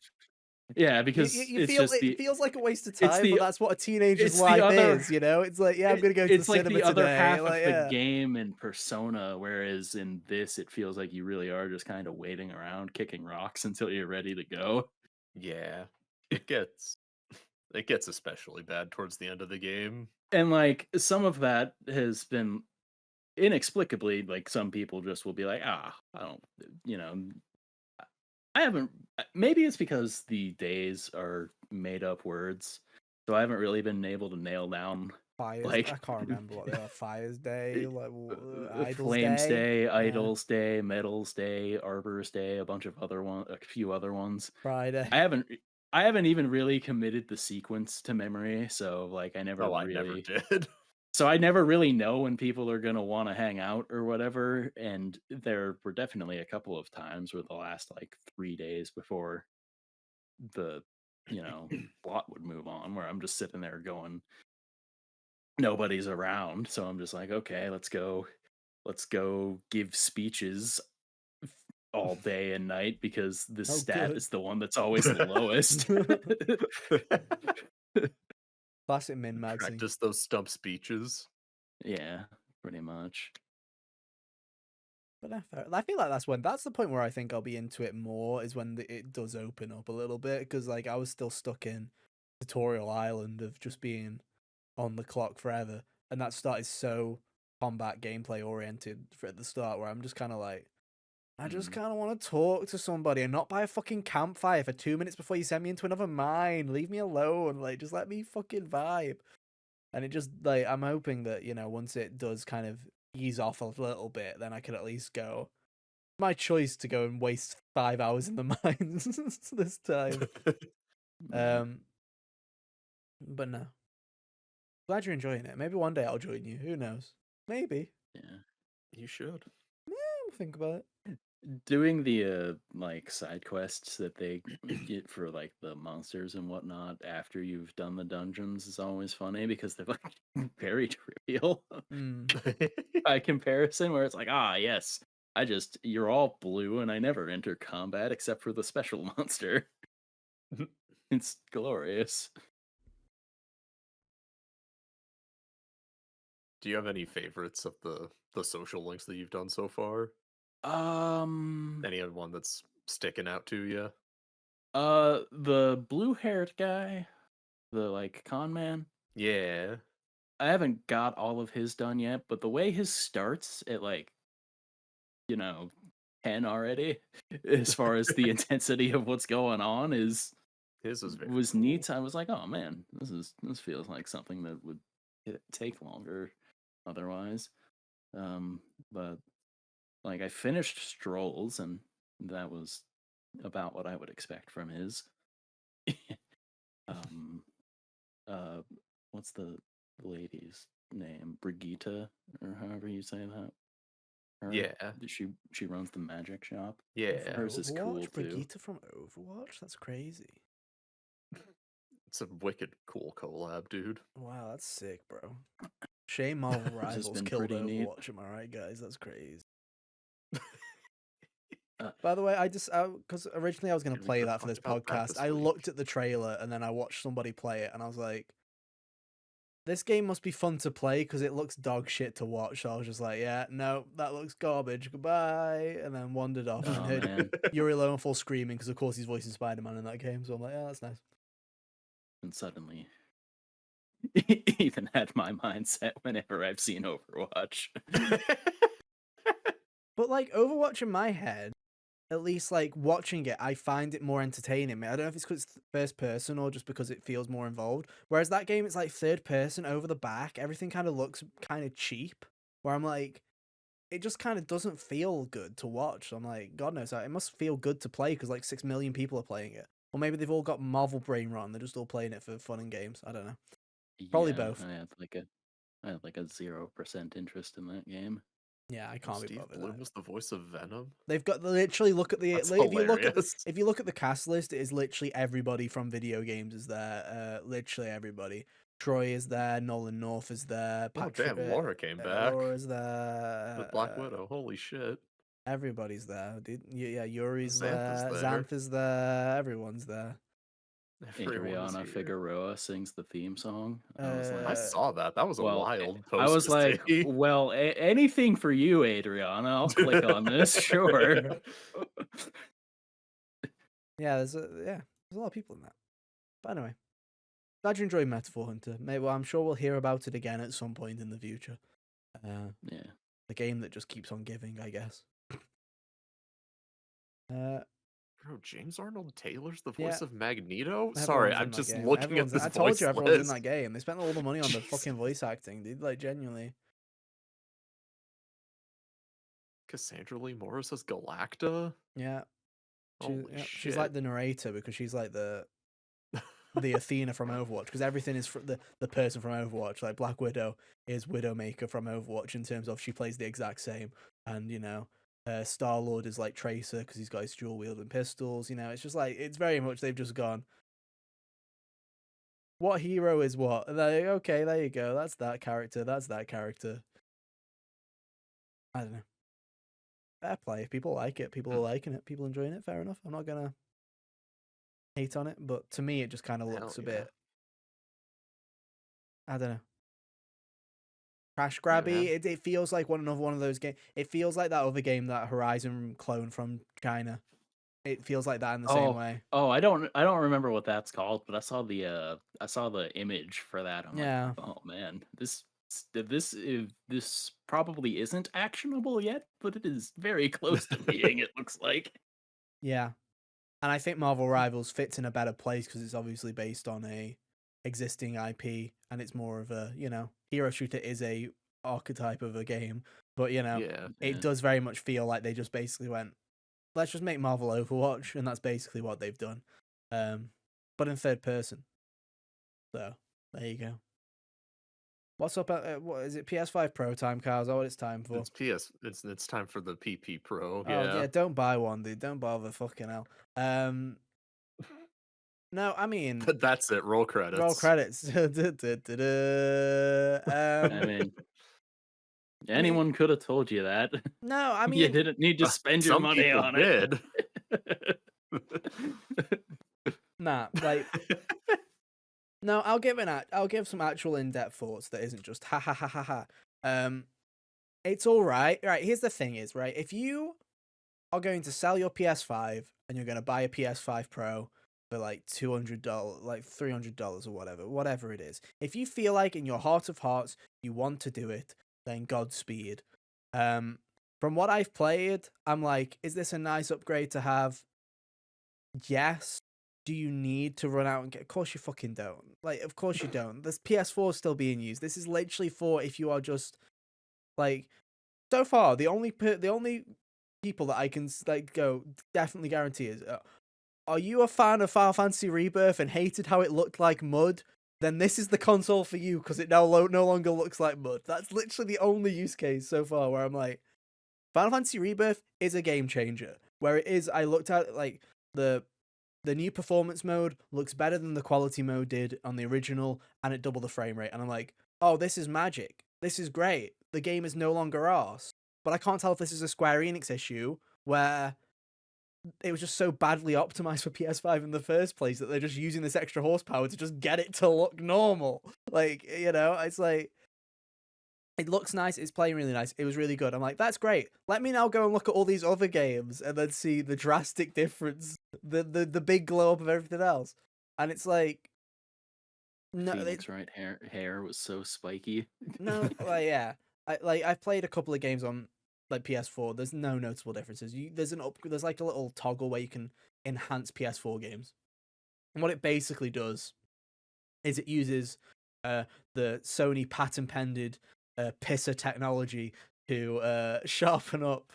yeah, You, you, because you it's feel just it feels like a waste of it's time, but the that's what a teenager's it's the life other is, you know? It's like, yeah, I'm gonna go to the it's like cinema the other today. half of Like, the yeah. game in Persona, whereas in this it feels like you really are just kind of waiting around kicking rocks until you're ready to go. Yeah. It gets it gets especially bad towards the end of the game. And like some of that has been inexplicably, like some people just will be like, ah, I don't, you know, I haven't. Maybe it's because the days are made up words, so I haven't really been able to nail down Fires. I like can't remember what they are. Fires Day, like Idols Flames Day. Day, Yeah. Idols Day, Metals Day, Arbor's Day, a few other ones. I Friday. haven't. I haven't even really committed the sequence to memory, so like Oh, I never did. so I never really know when people are gonna want to hang out or whatever. And there were definitely a couple of times where the last like 3 days before the plot would move on, where I'm just sitting there going, nobody's around, so I'm just like, okay, let's go give speeches all day and night because this Oh, stat good. is the one that's always the lowest. Classic min maxing. Practice those stump speeches. Yeah, pretty much. But I feel like that's the point where I think I'll be into it more, is when it does open up a little bit, because like I was still stuck in tutorial island of just being on the clock forever, and that started so combat gameplay oriented at the start, where I'm just kind of like, I just kind of want to talk to somebody and not by a fucking campfire for 2 minutes before you send me into another mine. Leave me alone. Like, just let me fucking vibe. And it just, like, I'm hoping that, once it does kind of ease off a little bit, then I can at least go. My choice to go and waste 5 hours in the mines this time. Yeah, But no. Glad you're enjoying it. Maybe one day I'll join you. Who knows? Maybe. yeah. You should. We'll think about it. Doing the like side quests that they get for like the monsters and whatnot after you've done the dungeons is always funny because they're like very trivial Mm. by comparison, where it's like, ah, yes, you're all blue and I never enter combat except for the special monster. It's glorious. Do you have any favorites of the social links that you've done so far? Um, Any other one that's sticking out to you? the blue-haired guy, the like con man. Yeah. I haven't got all of his done yet, but the way his starts at like, you know, 10 already, as far as the intensity of what's going on is His is very was cool. neat. I was like, oh man, this feels like something that would take longer otherwise. Um, but like I finished Strolls, and that was about what I would expect from his. um, uh, what's the lady's name? Brigitte, or however you say that. Her, Yeah. she runs the magic shop. From Yeah. Hers is cool Overwatch, too. Brigitte from Overwatch. That's crazy. It's a wicked cool collab, dude. Wow, that's sick, bro. Shame Marvel Hers has Rivals been killed pretty neat. Overwatch. Am I right, guys? That's crazy. Uh, By the way, because originally I was gonna Dude, we play could've that for talked this about that podcast. this I week. looked at the trailer and then I watched somebody play it, and I was like, "This game must be fun to play because it looks dog shit to watch." So I was just like, "Yeah, no, that looks garbage. Goodbye," and then wandered off and oh heard man, Yuri Lowenthal screaming because of course he's voicing Spider-Man in that game. So I'm like, "Yeah, that's nice." and suddenly even had my mindset whenever I've seen Overwatch. But like Overwatch in my head, at least like watching it, I find it more entertaining. I don't know if it's because it's first person or just because it feels more involved. Whereas that game, it's like third person over the back. Everything kind of looks kind of cheap. Where I'm like, it just kind of doesn't feel good to watch. So I'm like, God knows, it must feel good to play because like 6 million people are playing it. Or maybe they've all got Marvel brain rot. They're just all playing it for fun and games. I don't know. Probably Yeah, both. I had like a 0% interest in that game. Yeah, I Oh, can't be Steve bothered Bloom either. was the voice of Venom? They've got literally look at the That's if hilarious. you look at the cast list, it is literally everybody from video games is there. Literally everybody. Troy is there. Nolan North is there. Oh, Patrick, damn, Laura came back Laura's with there. Black Widow. Holy shit. Everybody's there, dude. Yeah, Yuri's Xantha's there. there. Xanth is there. Everyone's there. Everyone is Adriana here. Figueroa sings the theme song. I was I like, Uh, saw that. That was a well, wild I post was to like, see. well, anything for you, Adriana. I'll click on this, sure. yeah, there's a lot of people in that. But anyway, glad you enjoyed Metaphor Hunter. Maybe I'm sure we'll hear about it again at some point in the future. Yeah. The game that just keeps on giving, I guess. Bro, James Arnold Taylor's the Yeah, voice of Magneto? Sorry, everyone's I'm in that just game. looking at Everyone's. this I told you, voice everyone's in list. that game. They spent all the money on the fucking Jesus. voice acting, dude. Like genuinely. Cassandra Lee Morris as Galacta? Yeah, Holy she's like shit. the narrator because she's like the Athena from Overwatch because everything is the person from Overwatch. Like Black Widow is Widowmaker from Overwatch in terms of she plays the exact same, and Star Lord is like Tracer because he's got his dual wielding pistols. It's just like it's very much they've just gone. What hero is what? And they're like, okay, there you go. That's that character. That's that character. I don't know. Fair play. If people like it, people are liking it, people enjoying it. Fair enough. I'm not gonna hate on it, but to me, it just kind of Hell looks a yeah. bit. I don't know. Crash Yeah, grabby. man. It feels like another one of those games. It feels like that other game, that Horizon clone from China. It feels like that in the same Oh, way. I don't remember what that's called, but I saw the image for that. I'm like, Yeah, oh man, this probably isn't actionable yet, but it is very close to being. It looks like. yeah. And I think Marvel Rivals fits in a better place because it's obviously based on a existing IP, and it's more of a hero shooter is a archetype of a game, but Yeah. it Yeah. does very much feel like they just basically went, let's just make Marvel Overwatch, and that's basically what they've done. But in third person. So there you go. What's up? What is it? PS5 Pro time, Carl? Is that what it's time for? It's time for the PP Pro, Oh yeah. yeah, don't buy one, dude. Don't bother. Fucking hell. No, I mean, That's it. Roll roll credits. credits. I mean, I mean, anyone could have told you that. no, I You mean, didn't need to spend your Some money people on it. did. nah. Like, No, I'll give some actual in-depth thoughts that isn't just ha ha ha ha ha. It's all right. Right, here's the thing is, right, if you are going to sell your PS5 and you're going to buy a PS5 Pro for like $200, like $300 or whatever it is. If you feel like in your heart of hearts you want to do it, then Godspeed. From what I've played, I'm like, is this a nice upgrade to have? Yes. Do you need to run out and get? Of course you fucking don't. Like, of course you don't. This PS4 is still being used. This is literally for if you are just like. So far, the only people that I can like go definitely guarantee is, are you a fan of Final Fantasy Rebirth and hated how it looked like mud? Then this is the console for you because it now no longer looks like mud. That's literally the only use case so far where I'm like, Final Fantasy Rebirth is a game changer. Where it is, I looked at like the new performance mode looks better than the quality mode did on the original, and it doubled the frame rate. And I'm like, oh, this is magic. This is great. The game is no longer arse. But I can't tell if this is a Square Enix issue where it was just so badly optimized for PS5 in the first place that they're just using this extra horsepower to just get it to look normal. Like, it's like, it looks nice. It's playing really nice. It was really good. I'm like, that's great. Let me now go and look at all these other games and then see the drastic difference, the big glow up of everything else. And it's like, no, Phoenix Wright hair was so spiky. no, like yeah, I've played a couple of games on like PS4. There's no noticeable differences. There's like a little toggle where you can enhance PS4 games, and what it basically does is it uses the Sony patent pended pisser technology to sharpen up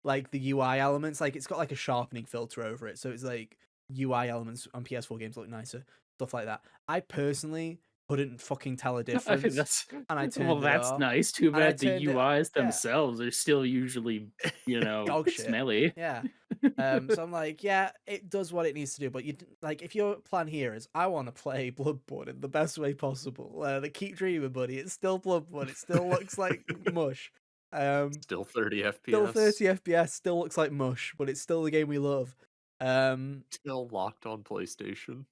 like the UI elements. Like it's got like a sharpening filter over it, so it's like UI elements on PS4 games look nicer, stuff like that. I personally couldn't fucking tell a I think difference, and I well, turned it that's off. nice. Too And I bad the turned it, UIs yeah, themselves are still usually, dog shit, smelly. yeah. So I'm like, yeah, it does what it needs to do, but like, if your plan here is, I want to play Bloodborne in the best way possible, keep dreaming, buddy. It's still Bloodborne. It still looks like mush. Still 30 Still FPS. 30 FPS. Still looks like mush, but it's still the game we love. Still locked on PlayStation.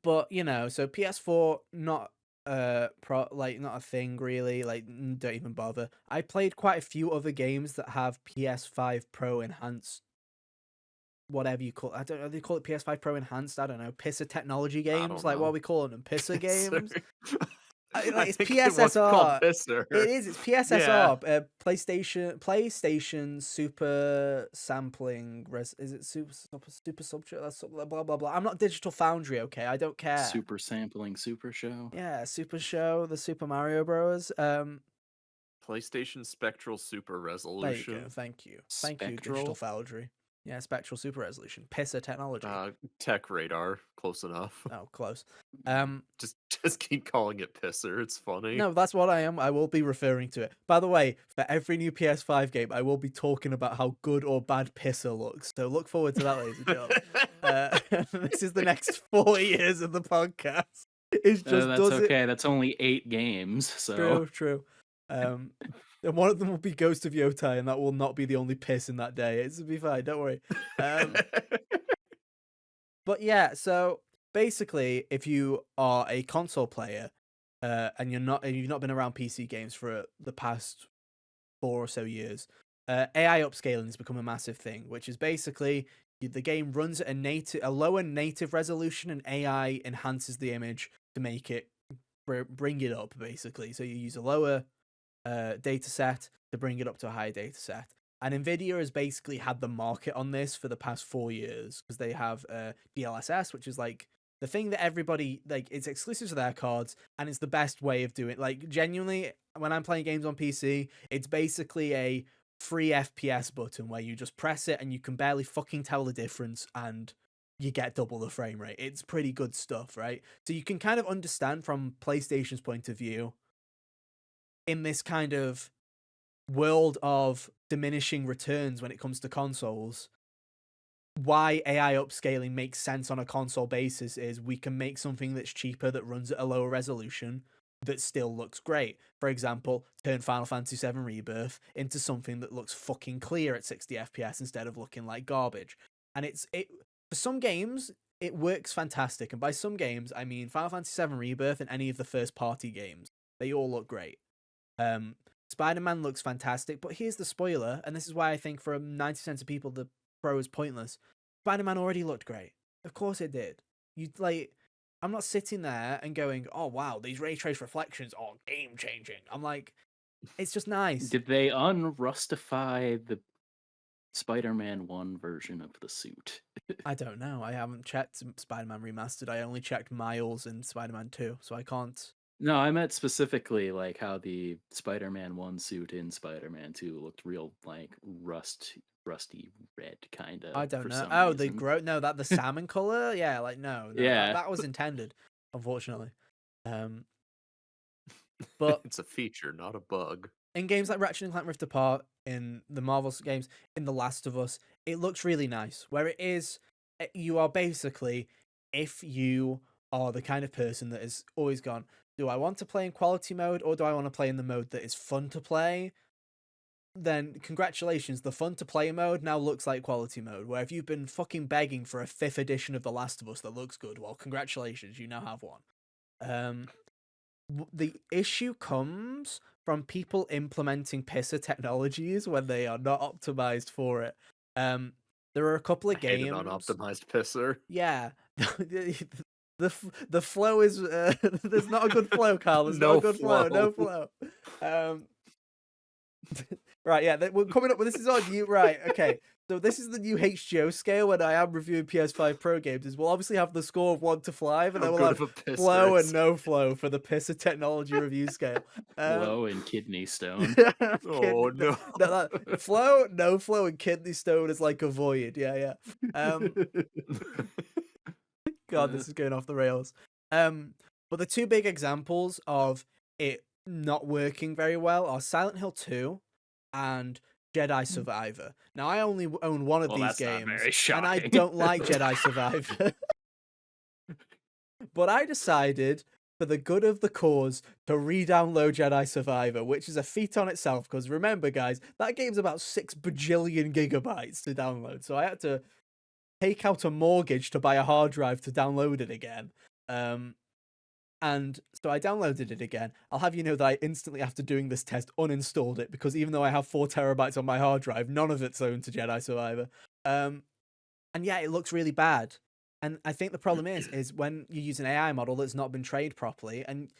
But so PS4 not not a thing really. Like, don't even bother. I played quite a few other games that have PS5 Pro enhanced, whatever you call it. I don't know, they call it PS5 Pro enhanced. I don't know, pisser technology I games. don't Like, what are know. we calling them? Pisser games. I It's think it was called PSSR. Pisser. It is. It's Yeah. PSSR. PlayStation Super Sampling. Is it super subject? That's blah blah blah blah. I'm not Digital Foundry. Okay, I don't care. Super sampling Super Show. Yeah, Super Show, the Super Mario Bros. PlayStation Spectral Super There you Resolution. go. Thank you, Digital Spectral. Foundry. Yeah, Spectral Super Resolution. Pisser technology. Tech Radar. Close enough. Oh, close. Just keep calling it Pisser. It's funny. No, that's what I am. I will be referring to it. By the way, for every new PS5 game, I will be talking about how good or bad Pisser looks. So look forward to that, ladies and gentlemen. This is the next 4 years of the podcast. It's just That's does okay. it. That's only 8 games. So True. And one of them will be Ghost of Yotai, and that will not be the only piss in that day. It's be fine. Don't worry. But yeah, so basically, if you are a console player, and you've not been around PC games for the past 4 or so years, AI upscaling has become a massive thing, which is basically the game runs at a lower native resolution, and AI enhances the image to make it bring it up, basically. So you use a lower data set to bring it up to a higher data set. And Nvidia has basically had the market on this for the past 4 years because they have DLSS, which is like the thing that everybody, like, it's exclusive to their cards, and it's the best way of doing it. Like, genuinely, when I'm playing games on PC, it's basically a free FPS button where you just press it and you can barely fucking tell the difference, and you get double the frame rate. It's pretty good stuff, right? So you can kind of understand from PlayStation's point of view, in this kind of world of diminishing returns when it comes to consoles, why AI upscaling makes sense on a console basis is we can make something that's cheaper, that runs at a lower resolution, that still looks great. For example, turn Final Fantasy VII Rebirth into something that looks fucking clear at 60 FPS instead of looking like garbage. And it for some games, it works fantastic. And by some games, I mean Final Fantasy VII Rebirth and any of the first-party games. They all look great. Spider-Man looks fantastic, but here's the spoiler, and this is why I think for 90% of people the Pro is pointless. Spider-Man already looked great. Of course it did. I'm not sitting there and going, oh wow, these ray trace reflections are game changing. I'm like, it's just nice. Did they unrustify the Spider-Man 1 version of the suit? I don't know. I haven't checked Spider-Man Remastered. I only checked Miles and Spider-Man 2, so I can't. No, I meant specifically like how the Spider-Man 1 suit in Spider-Man 2 looked real like rusty red kind of. I don't for know. some Oh, reason. the salmon color. Yeah, like no, Yeah. that was intended, unfortunately. But It's a feature, not a bug. in games like Ratchet and Clank Rift Apart, in the Marvel games, in The Last of Us, it looks really nice. Where it is, you are basically, if you are the kind of person that has always gone, do I want to play in quality mode or do I want to play in the mode that is fun to play? Then congratulations, the fun to play mode now looks like quality mode. Where if you've been fucking begging for a 5th edition of The Last of Us that looks good, well, congratulations, you now have one. The issue comes from people implementing pisser technologies when they are not optimized for it. There are a couple of I hate games. an unoptimized pisser. Yeah, the flow is there's not a good flow, Carl. There's not a good flow. No flow. Right, yeah, we're coming up with this is on you. Right, okay. So this is the new HGO scale when I am reviewing PS5 Pro games. Is we'll obviously have the score of 1 to 5, and then we'll have flow and no flow for the pisser technology review scale. Flow and kidney stone. Oh no. Flow, no flow, and kidney stone is like a void. Yeah. God, this is going off the rails. But the two big examples of it not working very well are Silent Hill 2 and Jedi Survivor. Now, I only own one of these games, and I don't like Jedi Survivor. But I decided, for the good of the cause, to re-download Jedi Survivor, which is a feat on itself, because remember, guys, that game's about 6 bajillion gigabytes to download, so I had to take out a mortgage to buy a hard drive to download it again. And so I downloaded it again. I'll have you know that I instantly, after doing this test, uninstalled it because even though I have 4 terabytes on my hard drive, none of it's owned to Jedi Survivor. And yeah, it looks really bad. And I think the problem is when you use an AI model that's not been trained properly, and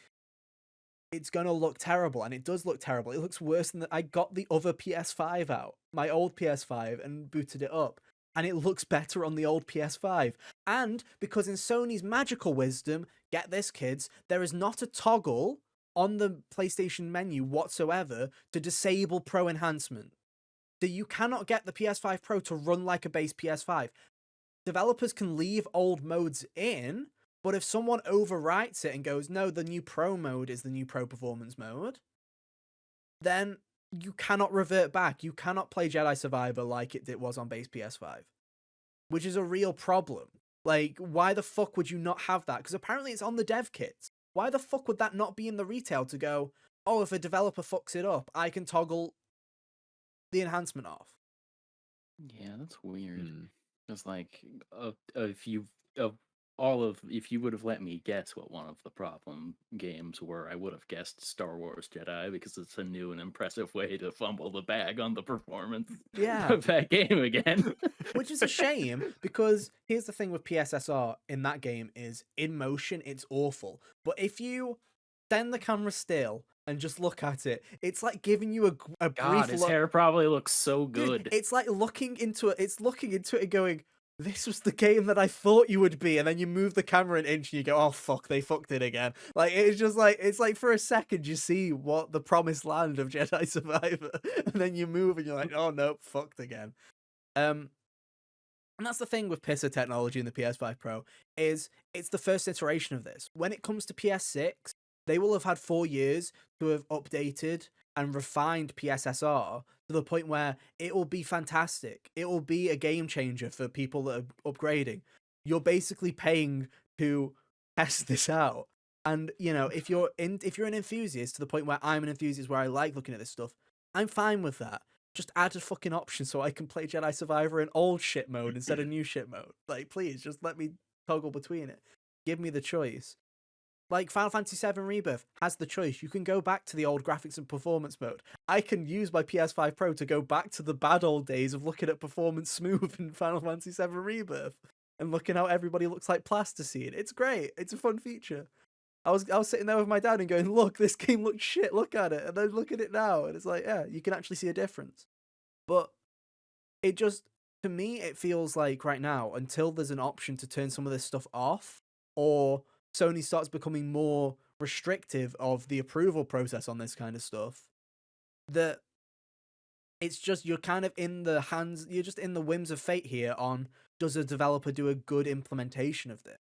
it's going to look terrible, and it does look terrible. It looks worse than I got the other PS5 out, my old PS5, and booted it up. And it looks better on the old PS5. And because in Sony's magical wisdom, get this, kids, there is not a toggle on the PlayStation menu whatsoever to disable Pro enhancement. So you cannot get the PS5 Pro to run like a base PS5. Developers can leave old modes in, but if someone overwrites it and goes, no, the new Pro mode is the new Pro performance mode, then you cannot revert back. You cannot play Jedi Survivor like it was on base PS5, which is a real problem. Like, why the fuck would you not have that? Because apparently it's on the dev kits. Why the fuck would that not be in the retail to go, oh, if a developer fucks it up, I can toggle the enhancement off? Yeah, that's weird. It's like, if you would have let me guess what one of the problem games were, I would have guessed Star Wars Jedi because it's a new and impressive way to fumble the bag on the performance of that game again. Which is a shame because here's the thing with PSSR in that game is in motion, it's awful. But if you stand the camera still and just look at it, it's like giving you a brief his look. hair probably looks so good. Dude, it's like looking into it. It's looking into it and going, this was the game that I thought you would be, and then you move the camera an inch and you go, oh fuck, they fucked it again. Like it's just like it's like for a second you see what the promised land of Jedi Survivor, and then you move and you're like, oh no, fucked again. And that's the thing with pisser technology in the PS5 Pro is it's the first iteration of this. When it comes to PS6, they will have had 4 years to have updated and refined PSSR to the point where it will be fantastic. It will be a game changer for people that are upgrading. You're basically paying to test this out. And, you know, if you're an enthusiast to the point where I'm an enthusiast where I like looking at this stuff, I'm fine with that. Just add a fucking option so I can play Jedi Survivor in old shit mode instead of new shit mode. Like, please, just let me toggle between it. Give me the choice. Like Final Fantasy VII Rebirth has the choice. You can go back to the old graphics and performance mode. I can use my PS5 Pro to go back to the bad old days of looking at performance smooth in Final Fantasy VII Rebirth and looking how everybody looks like plasticine. It's great. It's a fun feature. I was sitting there with my dad and going, look, this game looks shit. Look at it. And then look at it now. And it's like, yeah, you can actually see a difference. But it just, to me, it feels like right now, until there's an option to turn some of this stuff off, or Sony starts becoming more restrictive of the approval process on this kind of stuff, that it's just, you're kind of in the hands, you're just in the whims of fate here on, does a developer do a good implementation of this?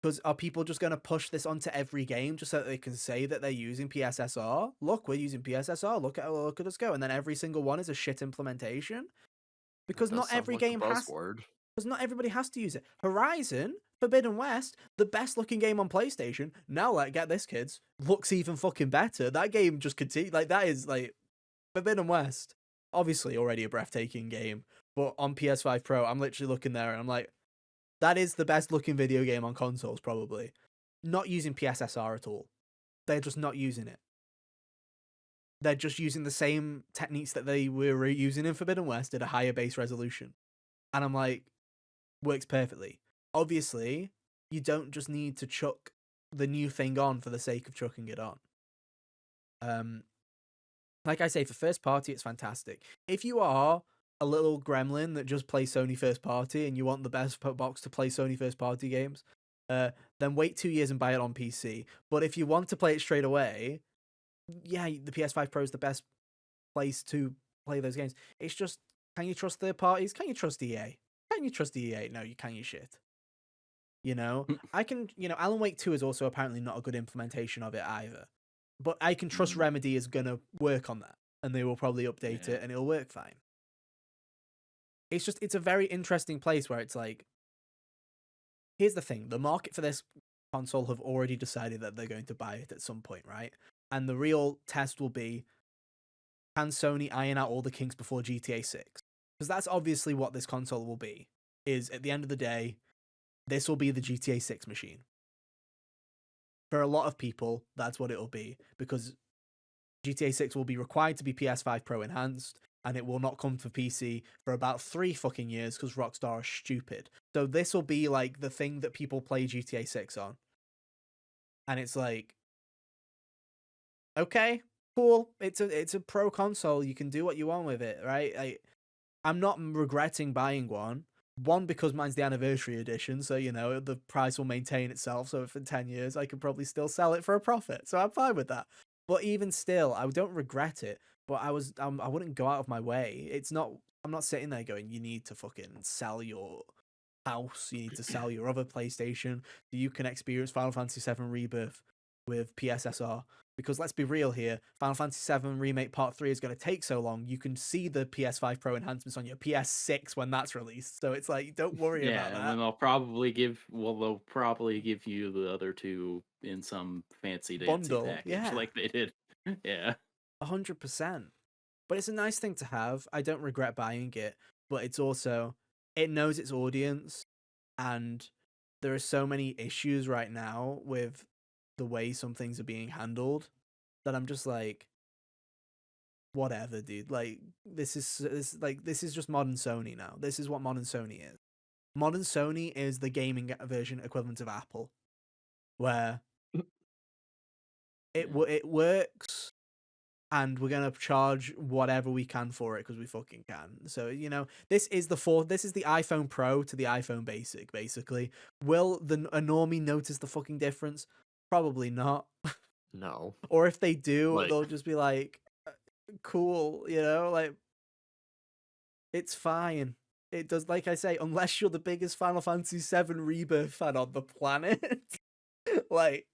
Because are people just going to push this onto every game just so that they can say that they're using PSSR? Look, we're using PSSR. Look at us go. And then every single one is a shit implementation? Because not every game has... Because not everybody has to use it. Horizon Forbidden West, the best looking game on PlayStation. Now, like, get this, kids, looks even fucking better. That game just continues. Like, that is, like, Forbidden West, obviously already a breathtaking game. But on PS5 Pro, I'm literally looking there and I'm like, that is the best looking video game on consoles, probably. Not using PSSR at all. They're just not using it. They're just using the same techniques that they were using in Forbidden West at a higher base resolution. And I'm like, works perfectly. Obviously, you don't just need to chuck the new thing on for the sake of chucking it on. Like I say, for first party, it's fantastic. If you are a little gremlin that just plays Sony first party and you want the best box to play Sony first party games, then wait 2 years and buy it on PC. But if you want to play it straight away, yeah, the PS5 Pro is the best place to play those games. It's just, can you trust third parties? Can you trust EA? Can you trust EA? No, you can, you shit. You know, I can, Alan Wake 2 is also apparently not a good implementation of it either. But I can trust Remedy is going to work on that. And they will probably update it and it'll work fine. It's just, it's a very interesting place where it's like, here's the thing. The market for this console have already decided that they're going to buy it at some point, right? And the real test will be, can Sony iron out all the kinks before GTA 6? Because that's obviously what this console will be, is at the end of the day, this will be the GTA 6 machine. For a lot of people, that's what it'll be, because GTA 6 will be required to be PS5 Pro enhanced, and it will not come to PC for about 3 fucking years because Rockstar are stupid. So this will be like the thing that people play GTA 6 on. And it's like, okay, cool. It's a pro console. You can do what you want with it, right? I'm not regretting buying one. One, because mine's the anniversary edition, so, the price will maintain itself. So if in 10 years, I could probably still sell it for a profit. So I'm fine with that. But even still, I don't regret it. But I wouldn't go out of my way. I'm not sitting there going, you need to fucking sell your house. You need to sell your other PlayStation so you can experience Final Fantasy VII Rebirth with PSSR. Because let's be real here, Final Fantasy VII Remake Part 3 is going to take so long, you can see the PS5 Pro enhancements on your PS6 when that's released. So it's like, don't worry about that. Yeah, and then they'll probably give you the other two in some fancy dancy Bundle, package like they did. Yeah. 100%. But it's a nice thing to have. I don't regret buying it, but it's also, it knows its audience, and there are so many issues right now with the way some things are being handled that I'm just like, whatever, dude. Like, this is just modern Sony now. This is what modern Sony is. Modern Sony is the gaming version equivalent of Apple, where it works, and we're gonna charge whatever we can for it because we fucking can. So this is the iPhone Pro to the iPhone Basic, basically. Will a normie notice the fucking difference? Probably not. No. Or if they do, they'll just be like, cool, like, it's fine. It does, like I say, unless you're the biggest Final Fantasy VII Rebirth fan on the planet. Like,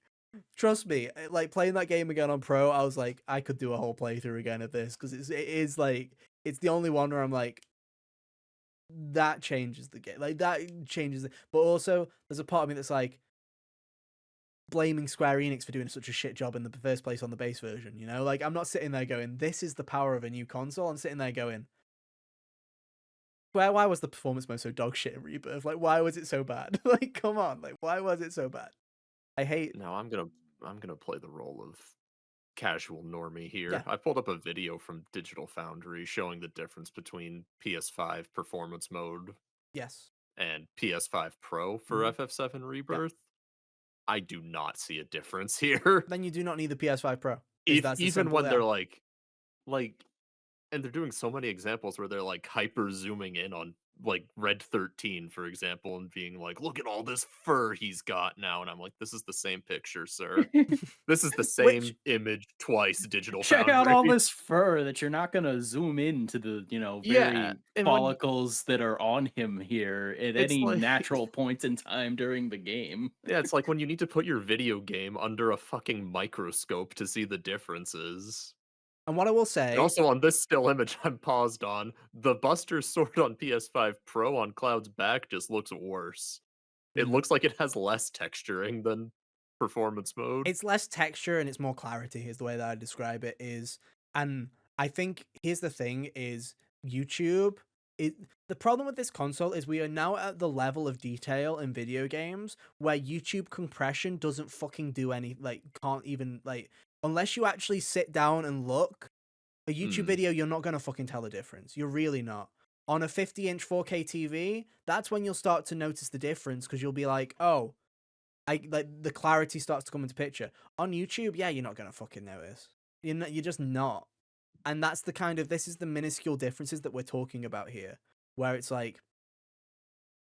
trust me, like, playing that game again on Pro, I was like, I could do a whole playthrough again of this, because it is like, it's the only one where I'm like, that changes the game. Like, that changes it. But also, there's a part of me that's like, blaming Square Enix for doing such a shit job in the first place on the base version, Like, I'm not sitting there going, this is the power of a new console. I'm sitting there going, why was the performance mode so dog shit in Rebirth? Like, why was it so bad? Like, come on, like, why was it so bad? I hate. Now I'm gonna play the role of casual normie here. Yeah, I pulled up a video from Digital Foundry showing the difference between PS5 performance mode yes, and PS5 Pro for hmm FF7 yeah. Rebirth. I do not see a difference here. Then you do not need the PS5 Pro. Is If that's as even simple? when Yeah. they're like and they're doing so many examples where they're like hyper zooming in on like Red 13, for example, and being like, look at all this fur he's got now. And I'm like, this is the same picture, sir. This is the Which same image twice, Digital Check out Foundry. all this fur that you're not gonna zoom into the, Yeah. very And when follicles that are on him here at it's any like natural point in time during the game. yeah, it's like when you need to put your video game under a fucking microscope to see the differences. and what I will And say, also on this still image I'm paused on, the Buster Sword on PS5 Pro on Cloud's back just looks worse. It mhm, looks like it has less texturing than performance mode. it's less texture and it's more clarity. Is the way that I describe it. Is and I think here's the thing: is YouTube. It, the problem with this console is we are now at the level of detail in video games where YouTube compression doesn't fucking do any, like, can't even, like, unless you actually sit down and look. A YouTube Hmm. video, you're not gonna fucking tell the difference. You're really not. On a 50-inch 4K TV, that's when you'll start to notice the difference because you'll be like, oh, I like the clarity starts to come into picture. On YouTube, yeah, you're not gonna fucking notice. You're just not. And that's the kind of, this is the minuscule differences that we're talking about here, where it's like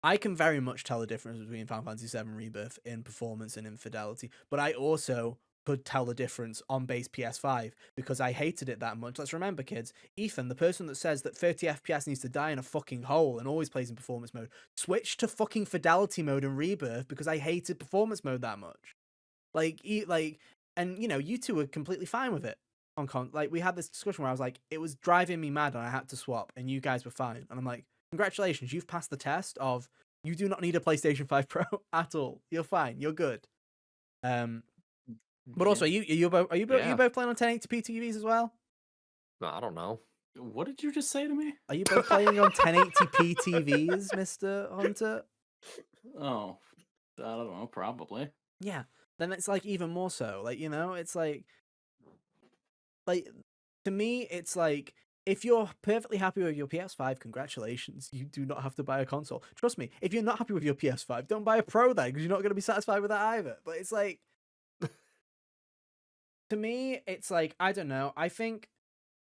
I can very much tell the difference between Final Fantasy VII Rebirth in performance and in fidelity, but I also could tell the difference on base PS5 because I hated it that much. Let's remember, kids, Ethan, the person that says that 30 FPS needs to die in a fucking hole and always plays in performance mode, switched to fucking fidelity mode in Rebirth because I hated performance mode that much. And you two were completely fine with it. Like, we had this discussion where I was like, it was driving me mad and I had to swap, and you guys were fine. And I'm like, congratulations, you've passed the test of you do not need a PlayStation 5 Pro at all. You're fine. You're good. Um, but also, Yeah. are you Yeah. both playing on 1080p TVs as well? I don't know. What did you just say to me? Are you both playing on 1080p TVs, Mister Hunter? Oh, I don't know, probably. Yeah. Then it's like even more so. Like, it's like to me, it's like if you're perfectly happy with your PS5, congratulations. You do not have to buy a console. Trust me, if you're not happy with your PS5, don't buy a Pro then, because you're not going to be satisfied with that either. But it's like, to me, it's like, I don't know. I think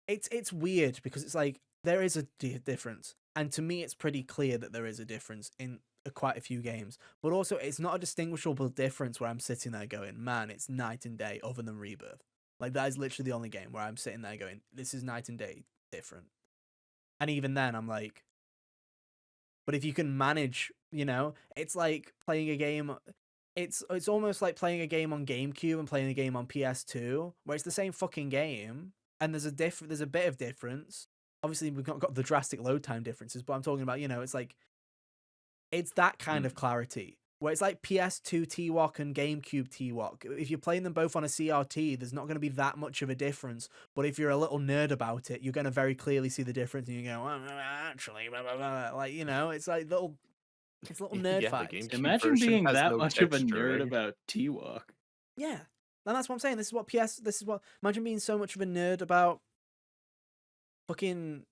it's weird because it's like there is a difference, and to me, it's pretty clear that there is a difference in quite a few games. But also, it's not a distinguishable difference where I'm sitting there going, "Man, it's night and day," other than Rebirth. Like, that is literally the only game where I'm sitting there going, "This is night and day different." And even then, I'm like, but if you can manage, it's like playing a game. It's almost like playing a game on GameCube and playing a game on PS2, where it's the same fucking game, and there's a bit of difference. Obviously, we've not got the drastic load time differences, but I'm talking about, it's like it's that kind of Hmm. clarity where it's like PS2 T-Walk and GameCube T-Walk. If you're playing them both on a CRT, there's not going to be that much of a difference. But if you're a little nerd about it, you're going to very clearly see the difference, and you go, well, actually, blah, blah, blah. Like, it's like little nerd Yeah, the fights. GameCube Imagine version being has that no much of a nerd texturing. about T-Walk. Yeah. And that's what I'm saying. This is what, imagine being so much of a nerd about fucking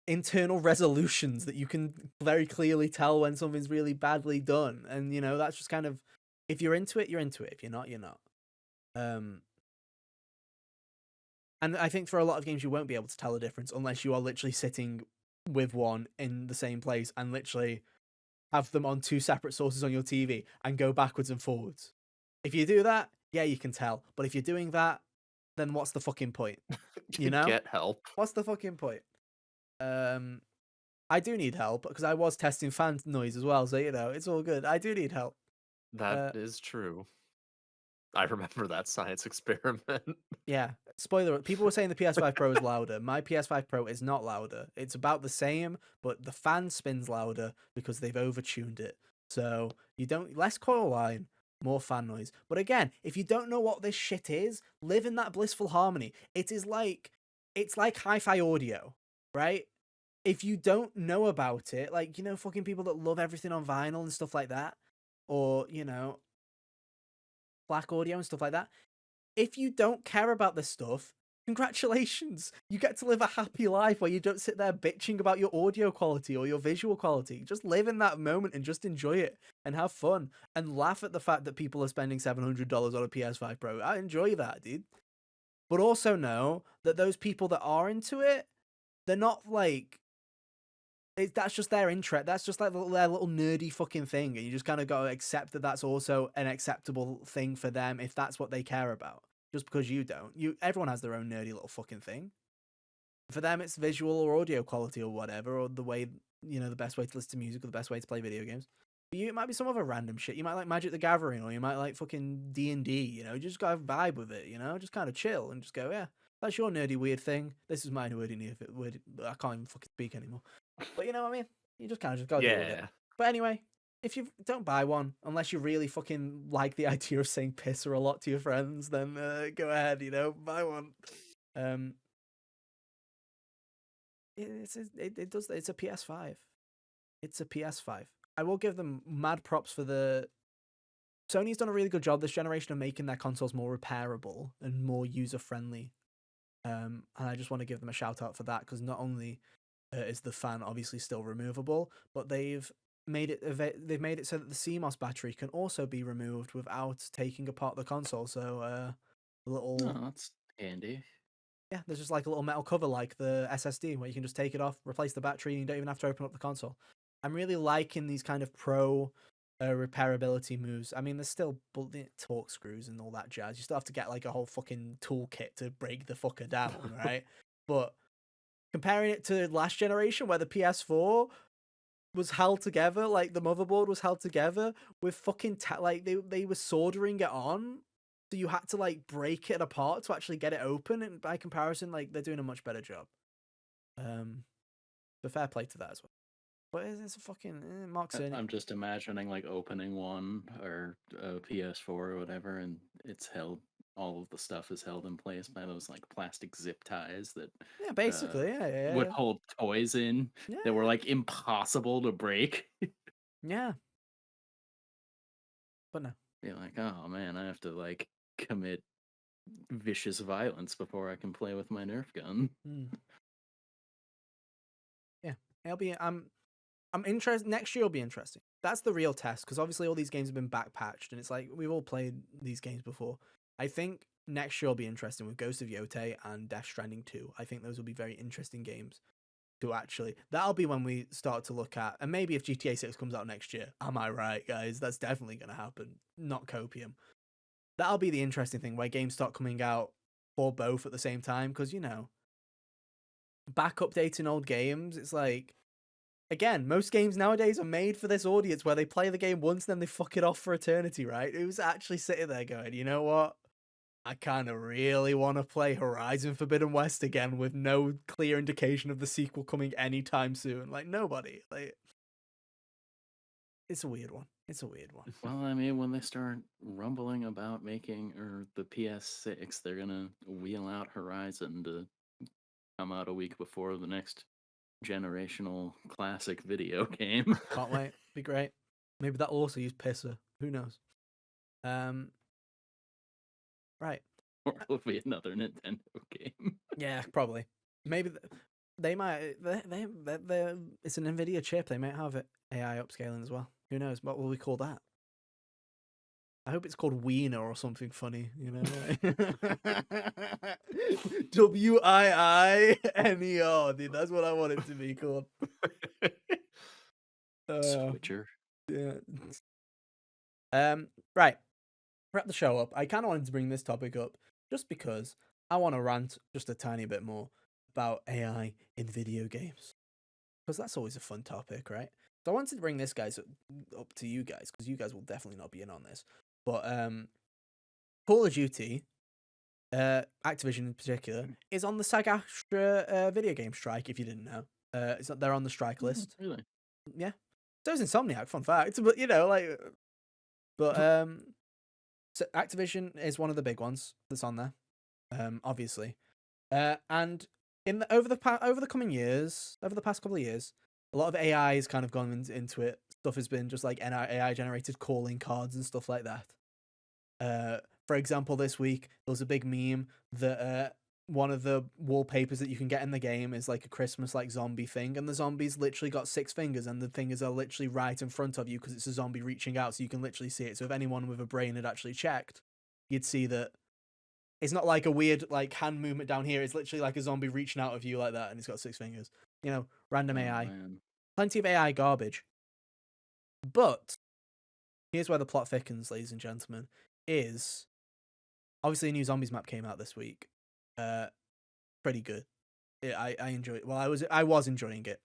internal resolutions that you can very clearly tell when something's really badly done. And, that's just kind of, if you're into it, you're into it. If you're not, you're not. Um, and I think for a lot of games, you won't be able to tell the difference unless you are literally sitting with one in the same place and literally have them on two separate sources on your TV and go backwards and forwards. If you do that, yeah, you can tell. But if you're doing that, then what's the fucking point? You know? Get help. What's the fucking point? I do need help because I was testing fan noise as well, so it's all good. I do need help. That Uh, is true. I remember that science experiment. yeah. Spoiler: people were saying the PS5 Pro is louder. My PS5 Pro is not louder. It's about the same, but the fan spins louder because they've overtuned it. So you don't less coil line, more fan noise. But again, if you don't know what this shit is, live in that blissful harmony. It's like hi-fi audio, right? if you don't know about it, like, fucking people that love everything on vinyl and stuff like that, or, black audio and stuff like that, if you don't care about this stuff, congratulations. You get to live a happy life where you don't sit there bitching about your audio quality or your visual quality. Just live in that moment and just enjoy it and have fun and laugh at the fact that people are spending $700 on a PS5 Pro. I enjoy that, dude. But also know that those people that are into it, they're not like, that's just their interest. That's just like their little nerdy fucking thing. And you just kind of got to accept that that's also an acceptable thing for them if that's what they care about. Just because you don't. Everyone has their own nerdy little fucking thing. For them, it's visual or audio quality or whatever, or the way, the best way to listen to music or the best way to play video games. For you, it might be some other random shit. You might like Magic the Gathering, or you might like fucking D&D, You just gotta vibe with it, Just kind of chill and just go, yeah, that's your nerdy weird thing. This is my nerdy weird. I can't even fucking speak anymore. But you know what I mean? You just kind of just gotta deal with it. Yeah. But anyway, if you don't buy one, unless you really fucking like the idea of saying pisser a lot to your friends, then go ahead, buy one. It's a PS5. It's a PS5. I will give them mad props for Sony's done a really good job this generation of making their consoles more repairable and more user friendly. And I just want to give them a shout out for that, because not only is the fan obviously still removable, but they've made it so that the CMOS battery can also be removed without taking apart the console. So a little, Oh, that's handy. yeah, there's just like a little metal cover like the SSD where you can just take it off, replace the battery, and you don't even have to open up the console. I'm really liking these kind of pro repairability moves. I mean, there's still torque screws and all that jazz. You still have to get like a whole fucking toolkit to break the fucker down, right? But comparing it to last generation where the PS4 was held together, like the motherboard was held together with fucking like they were soldering it on, so you had to like break it apart to actually get it open. And by comparison, like they're doing a much better job. So fair play to that as well. But it's a fucking Mark Cerny. I'm just imagining like opening one or a PS4 or whatever, and it's held. All of the stuff is held in place by those like plastic zip ties that Yeah, basically, would hold toys in that were like impossible to break. Yeah. But no. You're like, oh man, I have to like commit vicious violence before I can play with my Nerf gun. Yeah, I'm interested. Next year will be interesting. That's the real test, because obviously all these games have been back patched, and it's like we've all played these games before. I think next year will be interesting with Ghost of Yotei and Death Stranding 2. I think those will be very interesting games to actually. That'll be when we start to look at, and maybe if GTA 6 comes out next year. Am I right, guys? That's definitely going to happen. Not copium. That'll be the interesting thing, where games start coming out for both at the same time, because, back updating old games, it's like, again, most games nowadays are made for this audience where they play the game once and then they fuck it off for eternity, right? Who's actually sitting there going, you know what? I kind of really want to play Horizon Forbidden West again with no clear indication of the sequel coming anytime soon. Like, nobody. Like, it's a weird one. It's a weird one. Well, I mean, when they start rumbling about making the PS6, they're gonna wheel out Horizon to come out a week before the next generational classic video game. Can't wait. Be great. Maybe that'll also use Pisser. Who knows? Right. Or it'll be another Nintendo game. Yeah, probably. Maybe they might. It's an NVIDIA chip. They might have it AI upscaling as well. Who knows? What will we call that? I hope it's called Wiener or something funny. WIINER, dude. That's what I want it to be called. Switcher. Yeah. Right. Wrap the show up. I kind of wanted to bring this topic up just because I want to rant just a tiny bit more about AI in video games, because that's always a fun topic, right? So I wanted to bring this guys up to you guys, because you guys will definitely not be in on this. But Call of Duty, Activision in particular, is on the SAG-AFTRA video game strike. If you didn't know, they're on the strike list. Really? Yeah. So is Insomniac. Fun fact, but so Activision is one of the big ones that's on there, obviously, and over the coming years, over the past couple of years, a lot of AI has kind of gone into it. Stuff has been just like AI generated calling cards and stuff like that. For example, this week there was a big meme that one of the wallpapers that you can get in the game is like a Christmas like zombie thing, and the zombie's literally got 6 fingers, and the fingers are literally right in front of you because it's a zombie reaching out, so you can literally see it. So if anyone with a brain had actually checked, you'd see that it's not like a weird like hand movement down here. It's literally like a zombie reaching out of you like that, and it's got 6 fingers. You know, random Oh, AI, man. plenty of AI garbage. But here's where the plot thickens, ladies and gentlemen. Is obviously a new zombies map came out this week. Pretty good. I enjoy it. Well, I was enjoying it.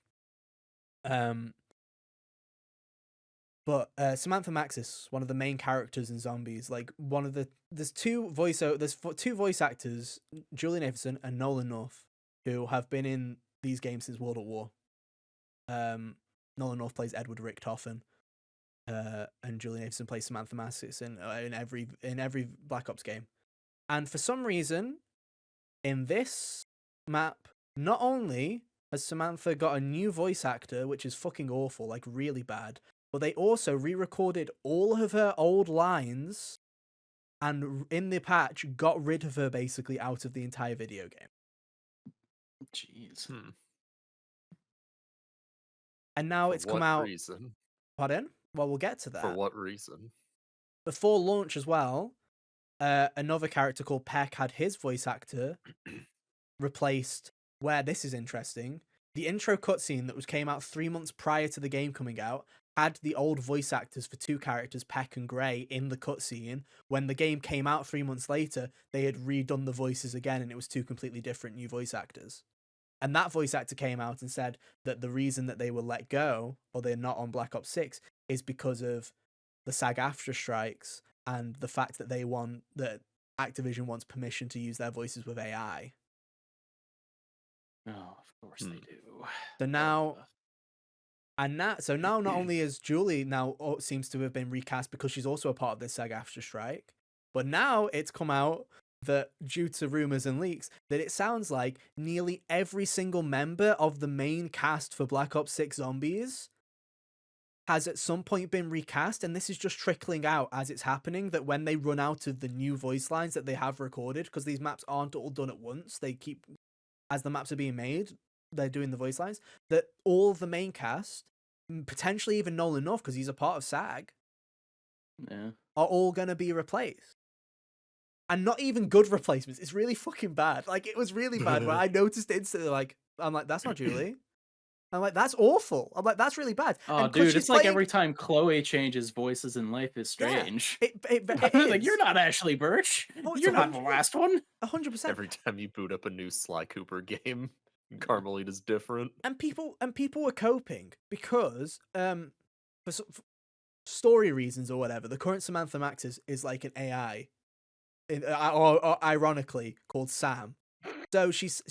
But Samantha Maxis, one of the main characters in Zombies, like there's two voice actors, Julian Aveson and Nolan North, who have been in these games since World at War. Nolan North plays Edward Richtofen, and Julian Aveson plays Samantha Maxis in every Black Ops game. And for some reason, in this map, not only has Samantha got a new voice actor, which is fucking awful, like really bad, but they also re-recorded all of her old lines and in the patch got rid of her basically out of the entire video game. Jeez. And now For it's come what out. reason? Pardon? Well, we'll get to that. For what reason? Before launch as well, another character called Peck had his voice actor replaced. Where this is interesting, the intro cutscene that came out 3 months prior to the game coming out had the old voice actors for 2 characters, Peck and Gray, in the cutscene. When the game came out 3 months later, they had redone the voices again, and it was 2 completely different new voice actors. And that voice actor came out and said that the reason that they were let go, or they're not on Black Ops 6, is because of the SAG-AFTRA strikes and the fact that that Activision wants permission to use their voices with AI. Oh, of course they do. So now, not only is Julie now seems to have been recast because she's also a part of this SAG-AFTRA strike, but now it's come out that due to rumors and leaks that it sounds like nearly every single member of the main cast for Black Ops 6 Zombies has at some point been recast, and this is just trickling out as it's happening, that when they run out of the new voice lines that they have recorded, because these maps aren't all done at once, they keep, as the maps are being made, they're doing the voice lines, that all of the main cast, potentially even Nolan North, because he's a part of SAG, Yeah. are all going to be replaced. And not even good replacements. It's really fucking bad. Like, it was really bad when I noticed it instantly. Like, I'm like, that's not Julie. I'm like, that's awful. I'm like, that's really bad. Oh, and 'cause dude, she's it's like playing- every time Chloe changes voices in Life is Strange. Yeah, it Like, is. you're not Ashley Birch. Oh, it's You're not the last one. 100%. Every time you boot up a new Sly Cooper game, Carmelita's different. And people were coping because for story reasons or whatever, the current Samantha Maxis is like an AI, or ironically called Sam. So she's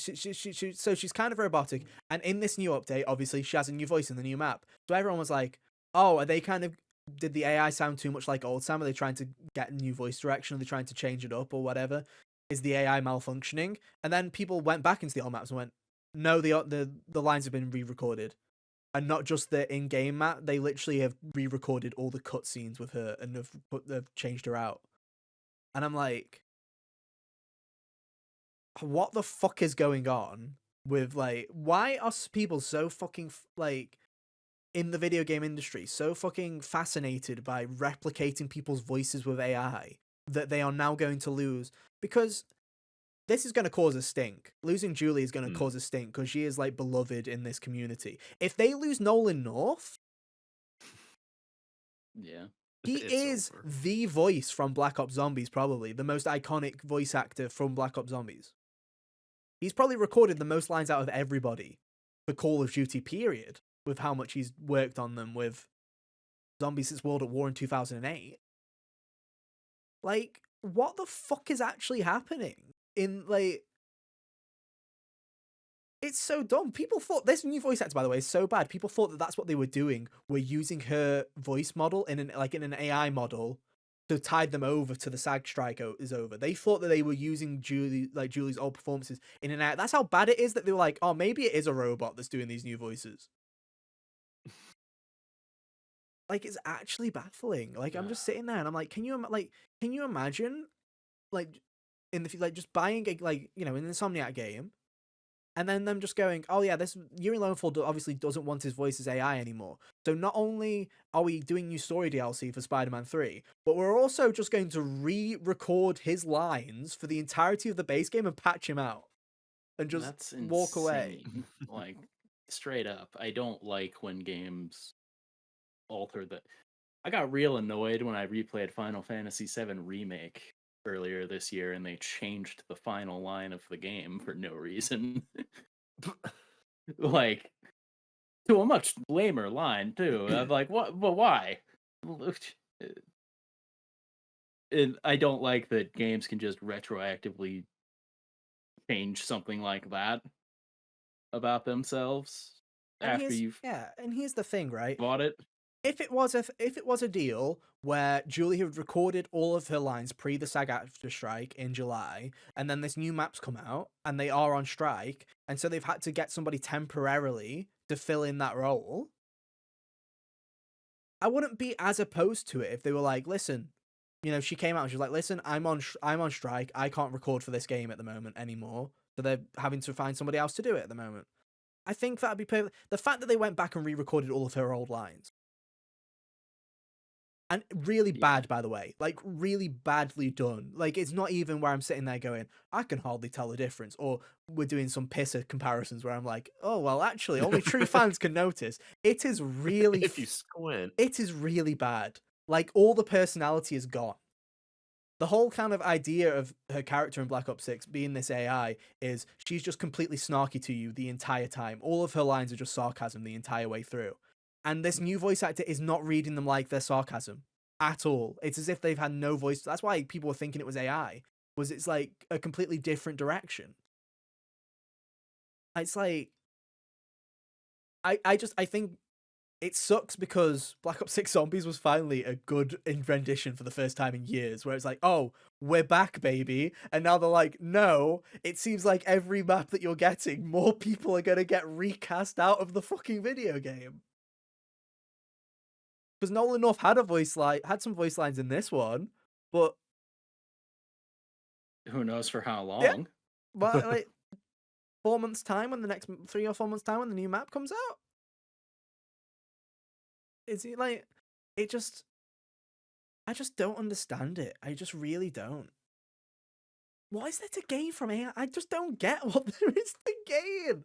kind of robotic, and in this new update, obviously she has a new voice in the new map. So everyone was like, "Oh, are they kind of did the AI sound too much like old Sam? Are they trying to get a new voice direction? Are they trying to change it up or whatever? Is the AI malfunctioning?" And then people went back into the old maps and went, "No, the lines have been re-recorded, and not just the in-game map. They literally have re-recorded all the cutscenes with her and have changed her out." And I'm like, what the fuck is going on with, like, why are people so fucking like in the video game industry so fucking fascinated by replicating people's voices with AI that they are now going to lose? Because this is going to cause a stink. Losing Julie is going to cause a stink because she is like beloved in this community. If they lose Nolan North, Yeah. he is over. the voice from Black Ops Zombies, probably the most iconic voice actor from Black Ops Zombies. He's probably recorded the most lines out of everybody for Call of Duty, period, with how much he's worked on them with Zombies since World at War in 2008. Like, what the fuck is actually happening? It's so dumb. People thought this new voice actor, by the way, is so bad. People thought that that's what they were doing. We're using her voice model in an AI model to tide them over to the SAG strike is over. They thought that they were using Julie's old performances in and out. That's how bad it is that they were like, oh, maybe it is a robot that's doing these new voices. Like, it's actually baffling. Like, I'm just sitting there and I'm like, can you imagine, like, in the like, just buying a, like, an Insomniac game, and then them just going, oh yeah, this Yuri Lowenthal obviously doesn't want his voice as AI anymore. So not only are we doing new story DLC for Spider-Man 3, but we're also just going to re-record his lines for the entirety of the base game and patch him out. And just That's walk away. insane. Like, straight up, I don't like when games alter the. I got real annoyed when I replayed Final Fantasy VII Remake earlier this year, and they changed the final line of the game for no reason. Like, to a much lamer line too. I'm like, what? But why? And I don't like that games can just retroactively change something like that about themselves after you've and here's the thing, right? bought it. If it was a deal where Julie had recorded all of her lines pre the SAG-AFTRA strike in July, and then this new map's come out and they are on strike, and so they've had to get somebody temporarily to fill in that role, I wouldn't be as opposed to it if they were like, listen, she came out and she was like, listen, I'm on strike. I can't record for this game at the moment anymore, so they're having to find somebody else to do it at the moment. I think that'd be perfect. The fact that they went back and re-recorded all of her old lines. And really bad, by the way. Like, really badly done. Like, it's not even where I'm sitting there going, I can hardly tell the difference. Or we're doing some pisser comparisons where I'm like, oh, well, actually, only true fans can notice. It is really... if you squint. It is really bad. Like, all the personality is gone. The whole kind of idea of her character in Black Ops 6 being this AI is she's just completely snarky to you the entire time. All of her lines are just sarcasm the entire way through. And this new voice actor is not reading them like they're sarcasm at all. It's as if they've had no voice. That's why people were thinking it was AI. It's like a completely different direction. It's like, I think it sucks because Black Ops 6 Zombies was finally a good rendition for the first time in years, where it's like, oh, we're back, baby. And now they're like, no, it seems like every map that you're getting, more people are going to get recast out of the fucking video game. Because Nolan North had some voice lines in this one, but who knows for how long? Yeah. But like 4 months' time, when the next 3 or 4 months' time, when the new map comes out, is it like I just don't understand it. I just really don't. What is there to gain from AI? I just don't get what there is to gain.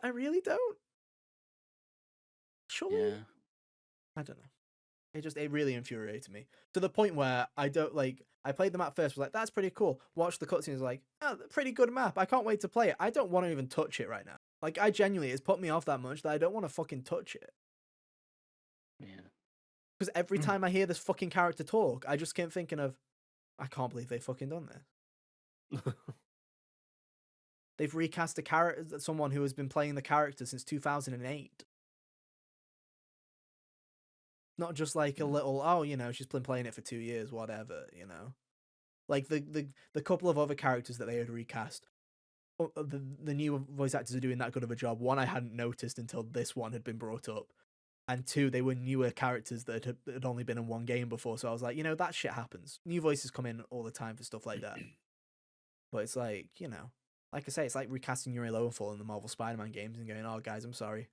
I really don't. Surely, Yeah. I don't know. It really infuriated me to the point where I don't like. I played the map first, was like, that's pretty cool. Watched the cutscenes, like, oh, pretty good map. I can't wait to play it. I don't want to even touch it right now. Like, I genuinely, it's put me off that much that I don't want to fucking touch it. Yeah. Because every time I hear this fucking character talk, I just keep thinking of, I can't believe they fucking done this. They've recast a character, someone who has been playing the character since 2008. Not just like a little, oh, she's been playing it for 2 years, whatever, Like the couple of other characters that they had recast, the new voice actors are doing that good of a job. One, I hadn't noticed until this one had been brought up. And two, they were newer characters that had only been in one game before. So I was like, that shit happens. New voices come in all the time for stuff like that. But it's like, like I say, it's like recasting Yuri Lowenthal in the Marvel Spider-Man games and going, oh, guys, I'm sorry.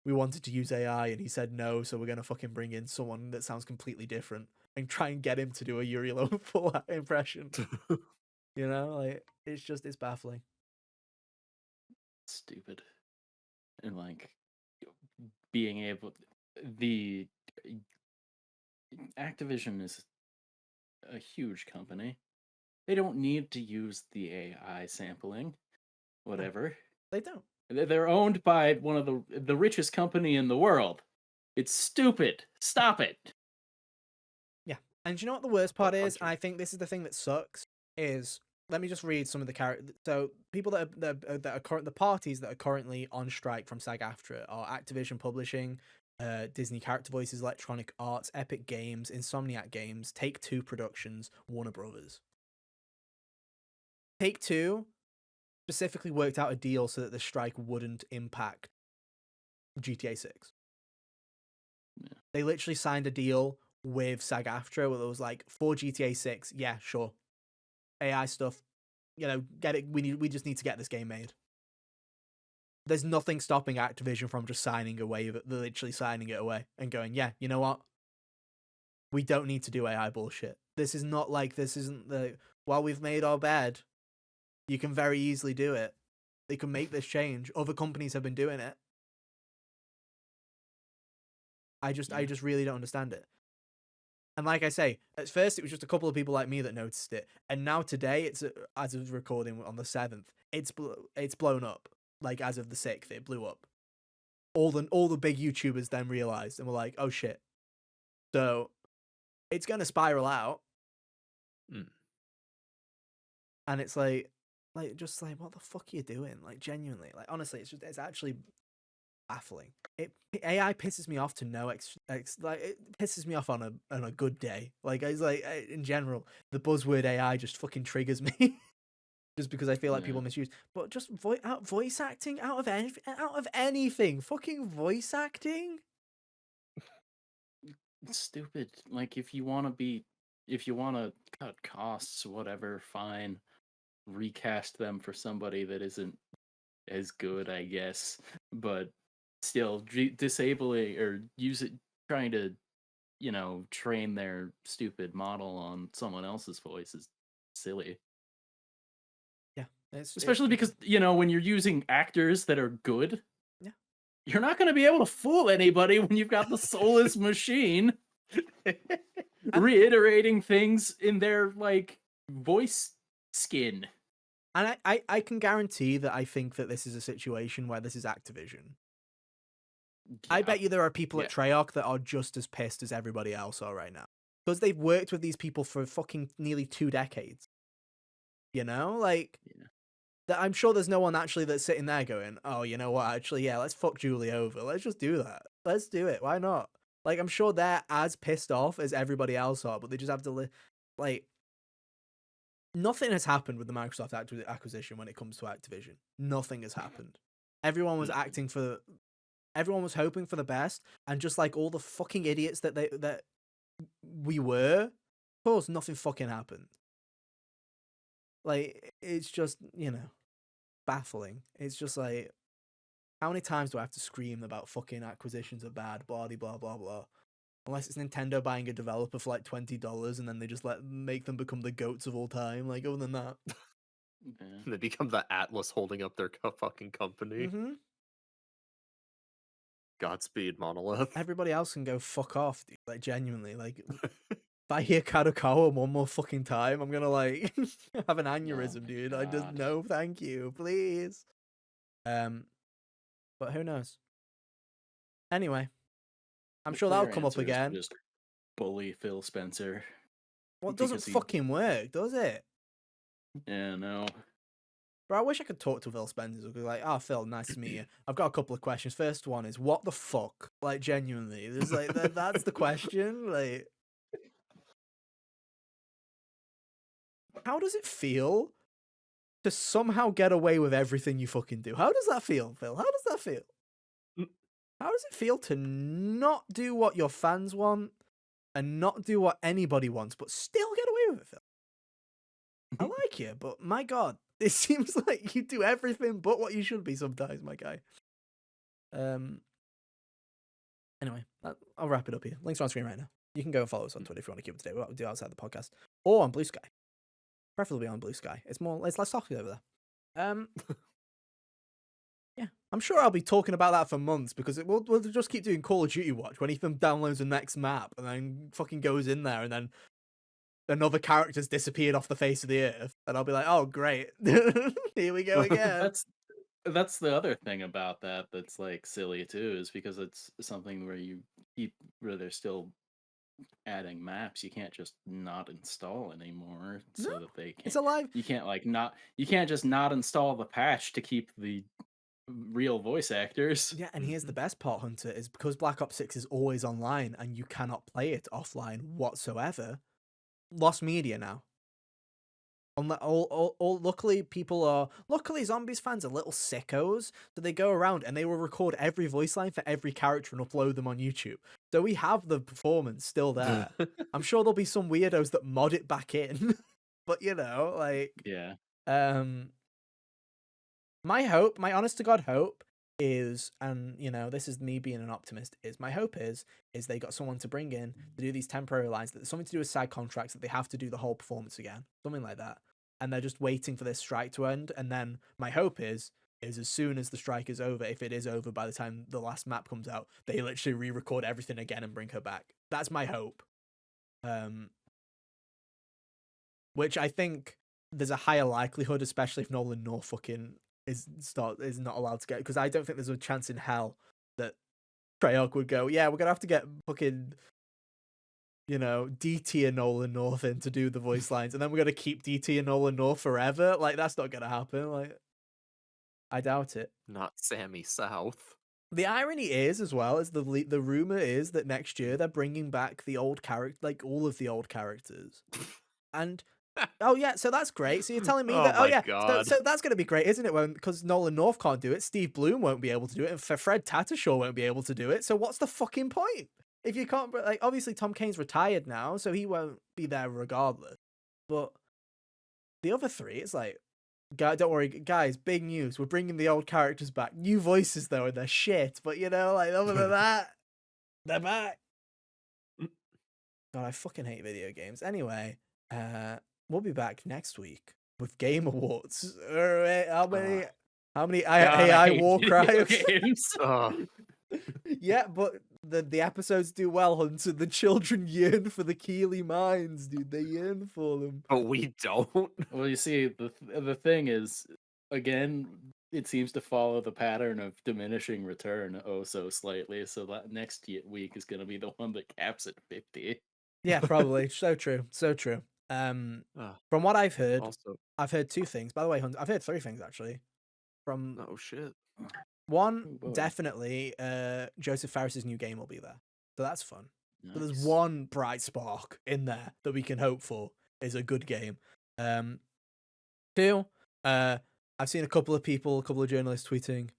We wanted to use AI and he said no, so we're going to fucking bring in someone that sounds completely different and try and get him to do a Yuri Lowenthal impression. Like, it's baffling. Stupid. And like, being able, the Activision is a huge company. They don't need to use the AI sampling, whatever. They don't. They're owned by one of the richest company in the world. It's stupid. Stop it. Yeah. And do you know what the worst part is? I think this is the thing that sucks, is, let me just read some of the characters. So people that are the parties that are currently on strike from SAG-AFTRA are Activision Publishing, Disney character voices, Electronic Arts, Epic Games, Insomniac Games, Take-Two Productions, Warner Brothers. Take-Two specifically worked out a deal so that the strike wouldn't impact GTA 6. Yeah. They literally signed a deal with SAG-AFTRA where it was like, for GTA 6, yeah, sure. AI stuff, get it. We just need to get this game made. There's nothing stopping Activision from just signing away, literally signing it away and going, yeah, you know what? We don't need to do AI bullshit. This isn't while we've made our bed, you can very easily do it. They can make this change. Other companies have been doing it. I just really don't understand it. And like I say, at first it was just a couple of people like me that noticed it, and now today, it's as of recording on the 7th, it's blown up. Like as of the 6th, it blew up. All the big YouTubers then realized and were like, "Oh shit!" So it's gonna spiral out, and it's like just like, what the fuck are you doing? Like genuinely, like honestly, it's actually baffling. AI pisses me off to no like it pisses me off on a good day. Like it's like in general, the buzzword AI just fucking triggers me. Just because I feel like people misuse, but just voice acting out of anything, fucking voice acting. It's stupid. Like if you want to cut costs, whatever, fine. Recast them for somebody that isn't as good, I guess. But still, disabling or trying to, train their stupid model on someone else's voice is silly. Yeah, especially because when you're using actors that are good, yeah, you're not going to be able to fool anybody when you've got the soulless machine reiterating things in their like voice skin. And I can guarantee that I think that this is a situation where this is Activision. Yeah. I bet you there are people at Treyarch that are just as pissed as everybody else are right now. Because they've worked with these people for fucking nearly 2 decades. I'm sure there's no one actually that's sitting there going, oh, you know what, actually, yeah, let's fuck Julie over. Let's just do that. Let's do it. Why not? Like, I'm sure they're as pissed off as everybody else are, but they just have to, nothing has happened with the Microsoft acquisition when it comes to Activision. Nothing has happened. Everyone was everyone was hoping for the best, and just like all the fucking idiots that we were, of course, nothing fucking happened. Like, it's just, baffling. It's just like, how many times do I have to scream about fucking acquisitions are bad, blah, blah, blah, blah. Unless it's Nintendo buying a developer for like $20 and then they just make them become the goats of all time. Like, other than that. They become the Atlas holding up their fucking company. Mm-hmm. Godspeed, Monolith. Everybody else can go fuck off, dude. Like, genuinely. Like, if I hear Kadokawa one more fucking time, I'm gonna like have an aneurysm, dude. God. I just no, thank you, please. But who knows? Anyway, I'm sure that'll come up again. Just bully Phil Spencer. Well, it doesn't fucking work, does it? Yeah, no. Bro, I wish I could talk to Phil Spencer. Like, oh, Phil, nice to meet you. I've got a couple of questions. First one is, what the fuck? Like, genuinely, there's like that's the question. Like, how does it feel to somehow get away with everything you fucking do? How does that feel, Phil? How does that feel? How does it feel to not do what your fans want and not do what anybody wants, but still get away with it, Phil? I like you, but my God, it seems like you do everything but what you should be sometimes, my guy. Anyway, I'll wrap it up here. Links are on screen right now. You can go and follow us on Twitter if you want to keep up to date with what we do outside the podcast, or on Blue Sky. Preferably on Blue Sky. It's less talky over there. Yeah, I'm sure I'll be talking about that for months because we'll just keep doing Call of Duty Watch when Ethan downloads the next map and then fucking goes in there and then another character's disappeared off the face of the earth, and I'll be like, oh great, here we go again. That's the other thing about that that's like silly too, is because it's something where they're still adding maps. You can't just not install anymore so that they can't. It's alive. You can't just not install the patch to keep the real voice actors. Yeah, and here's the best part, Hunter, is because Black Ops 6 is always online and you cannot play it offline whatsoever. Lost media now. Luckily, luckily, Zombies fans are little sickos, so they go around and they will record every voice line for every character and upload them on YouTube. So we have the performance still there. I'm sure there'll be some weirdos that mod it back in, but Yeah. my hope, my honest to God hope is, and this is me being an optimist, is my hope is they got someone to bring in to do these temporary lines, that there's something to do with side contracts, that they have to do the whole performance again, something like that. And they're just waiting for this strike to end. And then my hope is as soon as the strike is over, if it is over by the time the last map comes out, they literally re-record everything again and bring her back. That's my hope. Which I think there's a higher likelihood, especially if Nolan North fucking is not allowed to get, because I don't think there's a chance in hell that Treyarch would go, yeah, we're gonna have to get fucking DT and Nolan North in to do the voice lines, and then we're gonna keep DT and Nolan North forever. Like, that's not gonna happen. Like, I doubt it. Not Sammy South. The irony is, as well, as the rumor is that next year they're bringing back the old character, like all of the old characters, and oh yeah, so that's great. So you're telling me that? Oh yeah, so that's gonna be great, isn't it? Because Nolan North can't do it, Steve Bloom won't be able to do it, and Fred Tatasciore won't be able to do it. So what's the fucking point? If you can't, like, obviously Tom Kane's retired now, so he won't be there regardless. But the other three, it's like, don't worry, guys. Big news: we're bringing the old characters back. New voices though, and they're shit. But like, other than that, they're back. God, I fucking hate video games. Anyway, we'll be back next week with Game Awards. How many AI war crimes? Yeah, but the episodes do well, Hunter. The children yearn for the Keeley mines, dude. They yearn for them. But we don't. Well, you see, the thing is, again, it seems to follow the pattern of diminishing return oh so slightly. So that next week is going to be the one that caps at 50. Yeah, probably. So true. So true. From what I've heard, I've heard two things. By the way, Hunter, I've heard three things actually. Oh shit. One, definitely, Joseph Ferris's new game will be there, so that's fun. Nice. So there's one bright spark in there that we can hope for is a good game. Two, I've seen a couple of journalists tweeting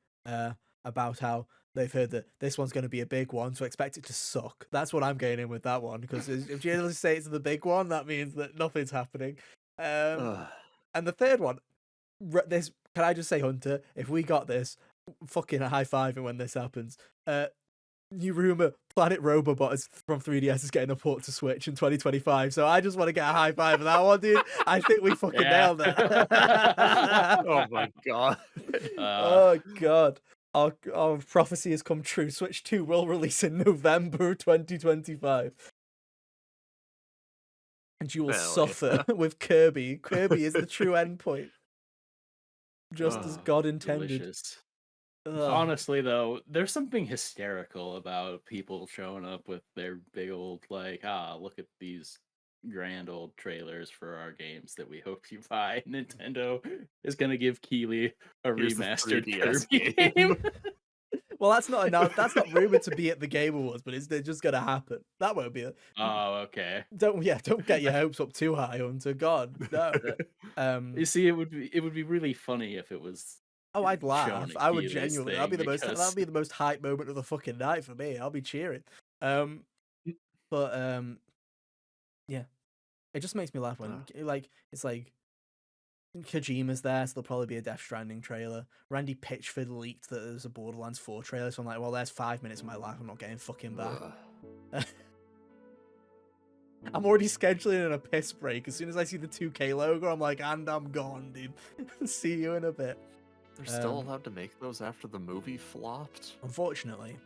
about how they've heard that this one's going to be a big one, so expect it to suck. That's what I'm getting in with that one, because if journalists say it's the big one, that means that nothing's happening. And the third one, this, can I just say, Hunter, if we got this, fucking a high fiving when this happens. New rumor: Planet Robobot is from 3DS is getting a port to Switch in 2025. So I just want to get a high five for that one, dude. I think we fucking nailed it. Oh my god. Oh god. Our prophecy has come true. Switch 2 will release in November 2025. And you will suffer with Kirby. Kirby is the true endpoint. Just as God intended. Delicious. Honestly, though, there's something hysterical about people showing up with their big old, like, look at these grand old trailers for our games that we hope you buy. Nintendo is going to give Keeley a remastered Kirby game. Well, that's not enough. That's not rumored to be at the Game Awards, but it's just going to happen. That won't be. Oh, okay. Don't get your hopes up too high, Hunter. God, no. You see, it would be really funny if it was. Oh, I'd laugh. I would genuinely. That'd be the most hype moment of the fucking night for me. I'll be cheering. But yeah, it just makes me laugh when it's like Kojima's there, so there'll probably be a Death Stranding trailer. Randy Pitchford leaked that there's a Borderlands 4 trailer, so I'm like, well, there's 5 minutes of my life I'm not getting fucking back. I'm already scheduling in a piss break. As soon as I see the 2K logo, I'm like, and I'm gone, dude. See you in a bit. They're still allowed to make those after the movie flopped? Unfortunately.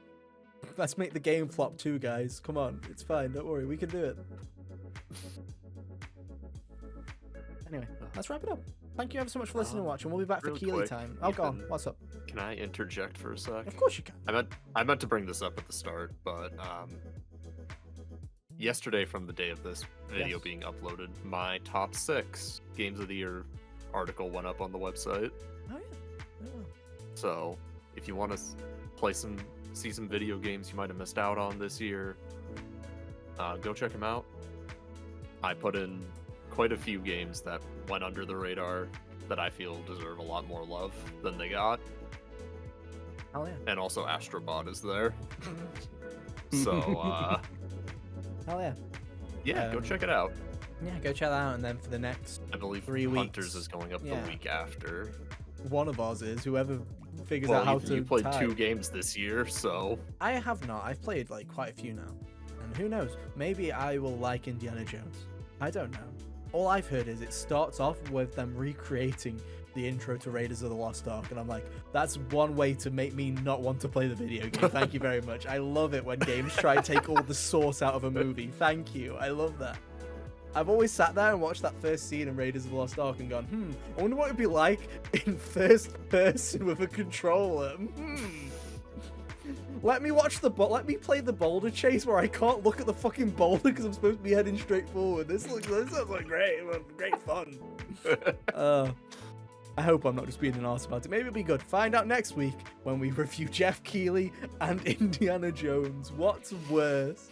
Let's make the game flop too, guys. Come on. It's fine. Don't worry. We can do it. Anyway, let's wrap it up. Thank you ever so much for listening and watching. We'll be back for Keeley time. Oh, go on. What's up? Can I interject for a sec? Of course you can. I meant to bring this up at the start, but yesterday, from the day of this video being uploaded, my top 6 games of the year article went up on the website. Oh yeah. So if you want to see some video games you might have missed out on this year, go check them out. I put in quite a few games that went under the radar that I feel deserve a lot more love than they got. Hell yeah. And also Astrobot is there. So, Hell yeah. yeah, go check it out. Yeah, go check that out. And then for the next I believe 3 Hunters weeks, is going up yeah. the week after. one of ours is, whoever figures out how to you played type. 2 games this year, so... I have not. I've played like quite a few now. And who knows? Maybe I will like Indiana Jones. I don't know. All I've heard is it starts off with them recreating the intro to Raiders of the Lost Ark, and I'm like, that's one way to make me not want to play the video game. Thank you very much. I love it when games try to take all the source out of a movie. Thank you. I love that. I've always sat there and watched that first scene in Raiders of the Lost Ark and gone, I wonder what it'd be like in first person with a controller. Let me play the boulder chase where I can't look at the fucking boulder because I'm supposed to be heading straight forward. This sounds like great fun. I hope I'm not just being an arse about it. Maybe it'll be good. Find out next week when we review Jeff Keighley and Indiana Jones. What's worse?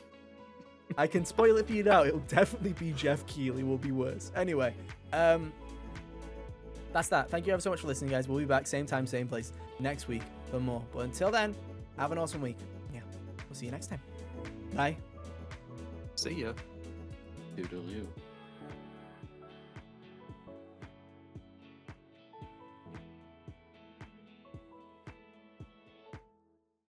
I can spoil it for you now. It'll definitely be Jeff Keighley will be worse. Anyway, that's that. Thank you ever so much for listening, guys. We'll be back same time, same place next week for more. But until then, have an awesome week. Yeah, we'll see you next time. Bye. See ya. Toodaloo.